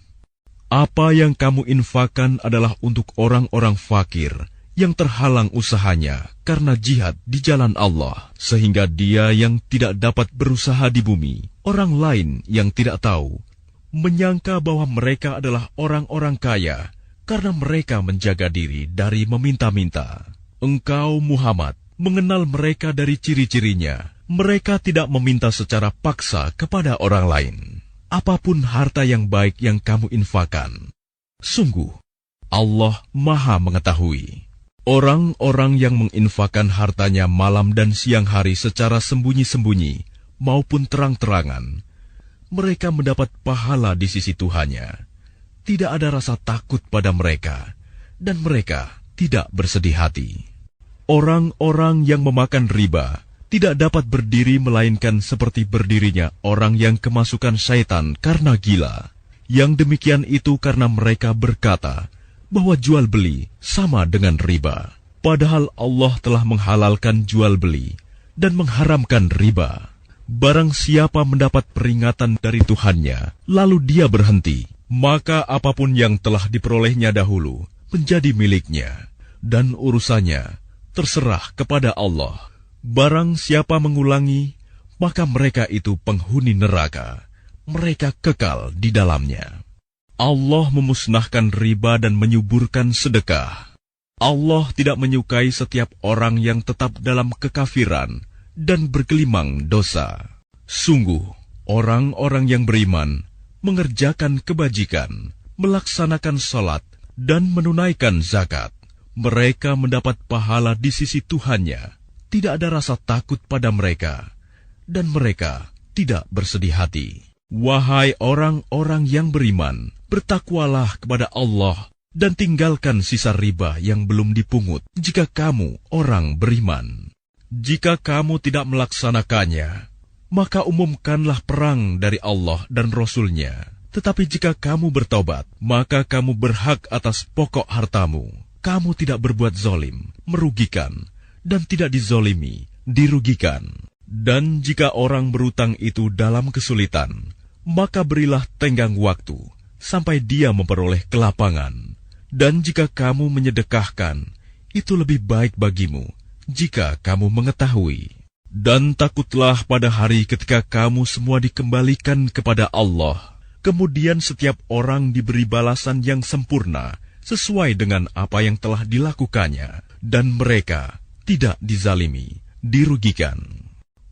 A: Apa yang kamu infakkan adalah untuk orang-orang fakir yang terhalang usahanya karena jihad di jalan Allah, sehingga dia yang tidak dapat berusaha di bumi, orang lain yang tidak tahu, menyangka bahwa mereka adalah orang-orang kaya, karena mereka menjaga diri dari meminta-minta. Engkau, Muhammad, mengenal mereka dari ciri-cirinya. Mereka tidak meminta secara paksa kepada orang lain. Apapun harta yang baik yang kamu infakkan, sungguh, Allah Maha Mengetahui. Orang-orang yang menginfakkan hartanya malam dan siang hari secara sembunyi-sembunyi maupun terang-terangan, mereka mendapat pahala di sisi Tuhannya. Tidak ada rasa takut pada mereka, dan mereka tidak bersedih hati. Orang-orang yang memakan riba tidak dapat berdiri melainkan seperti berdirinya orang yang kemasukan syaitan karena gila. Yang demikian itu karena mereka berkata bahwa jual beli sama dengan riba. Padahal Allah telah menghalalkan jual beli dan mengharamkan riba. Barang siapa mendapat peringatan dari Tuhannya, lalu dia berhenti, maka apapun yang telah diperolehnya dahulu menjadi miliknya, dan urusannya terserah kepada Allah. Barang siapa mengulangi, maka mereka itu penghuni neraka. Mereka kekal di dalamnya. Allah memusnahkan riba dan menyuburkan sedekah. Allah tidak menyukai setiap orang yang tetap dalam kekafiran dan bergelimang dosa. Sungguh, orang-orang yang beriman mengerjakan kebajikan, melaksanakan salat, dan menunaikan zakat. Mereka mendapat pahala di sisi Tuhannya. Tidak ada rasa takut pada mereka, dan mereka tidak bersedih hati. Wahai orang-orang yang beriman, bertakwalah kepada Allah dan tinggalkan sisa riba yang belum dipungut jika kamu orang beriman. Jika kamu tidak melaksanakannya, maka umumkanlah perang dari Allah dan Rasul-Nya. Tetapi jika kamu bertobat, maka kamu berhak atas pokok hartamu. Kamu tidak berbuat zalim, merugikan, dan tidak dizolimi, dirugikan. Dan jika orang berutang itu dalam kesulitan, maka berilah tenggang waktu sampai dia memperoleh kelapangan. Dan jika kamu menyedekahkan, itu lebih baik bagimu jika kamu mengetahui. Dan takutlah pada hari ketika kamu semua dikembalikan kepada Allah. Kemudian setiap orang diberi balasan yang sempurna sesuai dengan apa yang telah dilakukannya, dan mereka tidak dizalimi, dirugikan.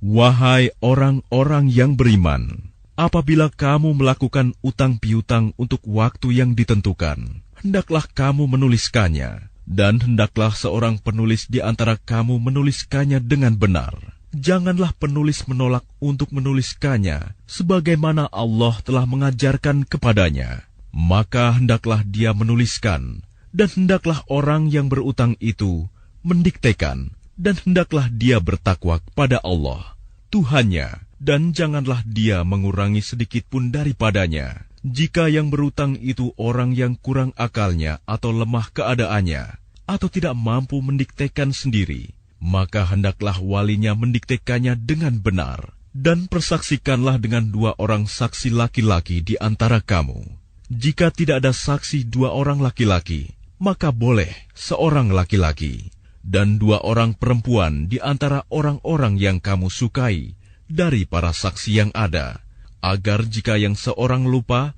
A: Wahai orang-orang yang beriman, apabila kamu melakukan utang piutang untuk waktu yang ditentukan, hendaklah kamu menuliskannya, dan hendaklah seorang penulis di antara kamu menuliskannya dengan benar. Janganlah penulis menolak untuk menuliskannya, sebagaimana Allah telah mengajarkan kepadanya. Maka hendaklah dia menuliskan, dan hendaklah orang yang berutang itu mendiktekan, dan hendaklah dia bertakwa kepada Allah, Tuhannya, dan janganlah dia mengurangi sedikit pun daripadanya. Jika yang berutang itu orang yang kurang akalnya atau lemah keadaannya, atau tidak mampu mendiktekan sendiri, maka hendaklah walinya mendiktekannya dengan benar, dan persaksikanlah dengan 2 orang saksi laki-laki di antara kamu. Jika tidak ada saksi 2 orang laki-laki, maka boleh seorang laki-laki, dan 2 orang perempuan di antara orang-orang yang kamu sukai dari para saksi yang ada, agar jika yang seorang lupa,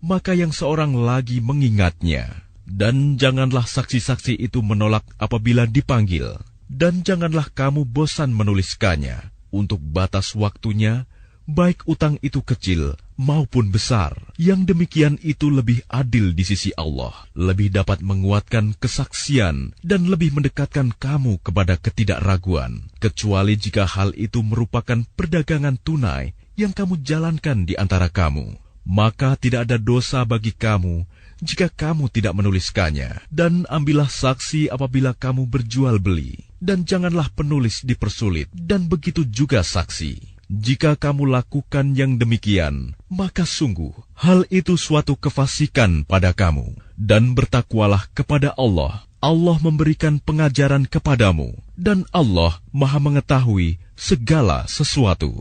A: maka yang seorang lagi mengingatnya. Dan janganlah saksi-saksi itu menolak apabila dipanggil, dan janganlah kamu bosan menuliskannya untuk batas waktunya, baik utang itu kecil maupun besar. Yang demikian itu lebih adil di sisi Allah, lebih dapat menguatkan kesaksian, dan lebih mendekatkan kamu kepada ketidakraguan, kecuali jika hal itu merupakan perdagangan tunai yang kamu jalankan di antara kamu. Maka tidak ada dosa bagi kamu jika kamu tidak menuliskannya. Dan ambillah saksi apabila kamu berjual beli, dan janganlah penulis dipersulit, dan begitu juga saksi. Jika kamu lakukan yang demikian, maka sungguh hal itu suatu kefasikan pada kamu. Dan bertakwalah kepada Allah. Allah memberikan pengajaran kepadamu, dan Allah Maha mengetahui segala sesuatu.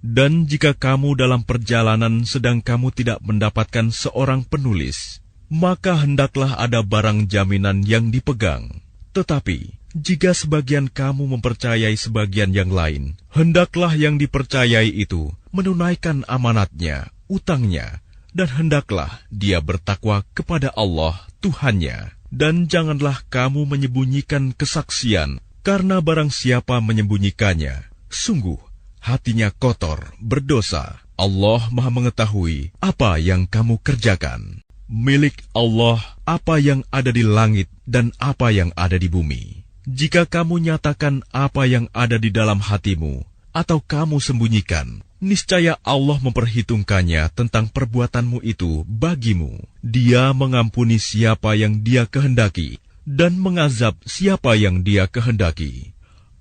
A: Dan jika kamu dalam perjalanan sedang kamu tidak mendapatkan seorang penulis, maka hendaklah ada barang jaminan yang dipegang. Tetapi jika sebagian kamu mempercayai sebagian yang lain, hendaklah yang dipercayai itu menunaikan amanatnya, utangnya, dan hendaklah dia bertakwa kepada Allah, Tuhannya. Dan janganlah kamu menyembunyikan kesaksian, karena barang siapa menyembunyikannya, sungguh hatinya kotor, berdosa. Allah Maha mengetahui apa yang kamu kerjakan. Milik Allah apa yang ada di langit dan apa yang ada di bumi. Jika kamu nyatakan apa yang ada di dalam hatimu, atau kamu sembunyikan, niscaya Allah memperhitungkannya tentang perbuatanmu itu bagimu. Dia mengampuni siapa yang Dia kehendaki, dan mengazab siapa yang Dia kehendaki.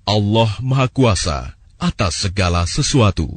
A: Allah Maha Kuasa atas segala sesuatu.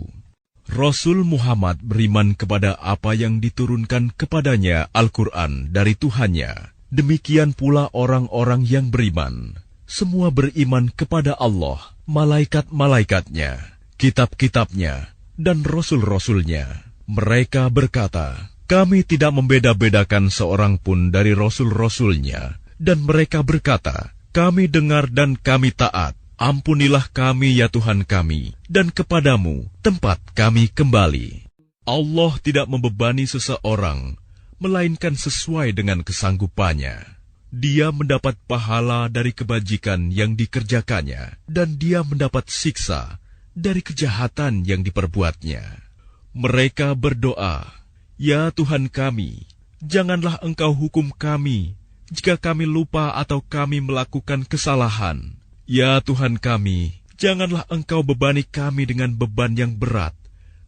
A: Rasul Muhammad beriman kepada apa yang diturunkan kepadanya Al-Quran dari Tuhannya. Demikian pula orang-orang yang beriman. Semua beriman kepada Allah, malaikat-malaikatnya, kitab-kitabnya, dan rasul-rasulnya. Mereka berkata, kami tidak membeda-bedakan seorang pun dari rasul-rasulnya. Dan mereka berkata, kami dengar dan kami taat. Ampunilah kami ya Tuhan kami, dan kepadamu tempat kami kembali. Allah tidak membebani seseorang, melainkan sesuai dengan kesanggupannya. Dia mendapat pahala dari kebajikan yang dikerjakannya, dan dia mendapat siksa dari kejahatan yang diperbuatnya. Mereka berdoa, ya Tuhan kami, janganlah Engkau hukum kami jika kami lupa atau kami melakukan kesalahan. Ya Tuhan kami, janganlah Engkau bebani kami dengan beban yang berat,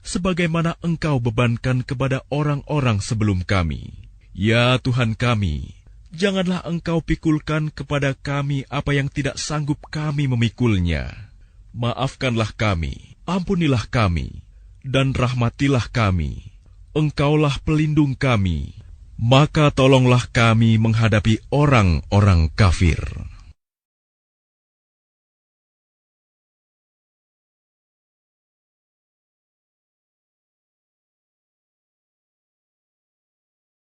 A: sebagaimana Engkau bebankan kepada orang-orang sebelum kami. Ya Tuhan kami, janganlah Engkau pikulkan kepada kami apa yang tidak sanggup kami memikulnya. Maafkanlah kami, ampunilah kami, dan rahmatilah kami. Engkaulah pelindung kami, maka tolonglah kami menghadapi orang-orang kafir.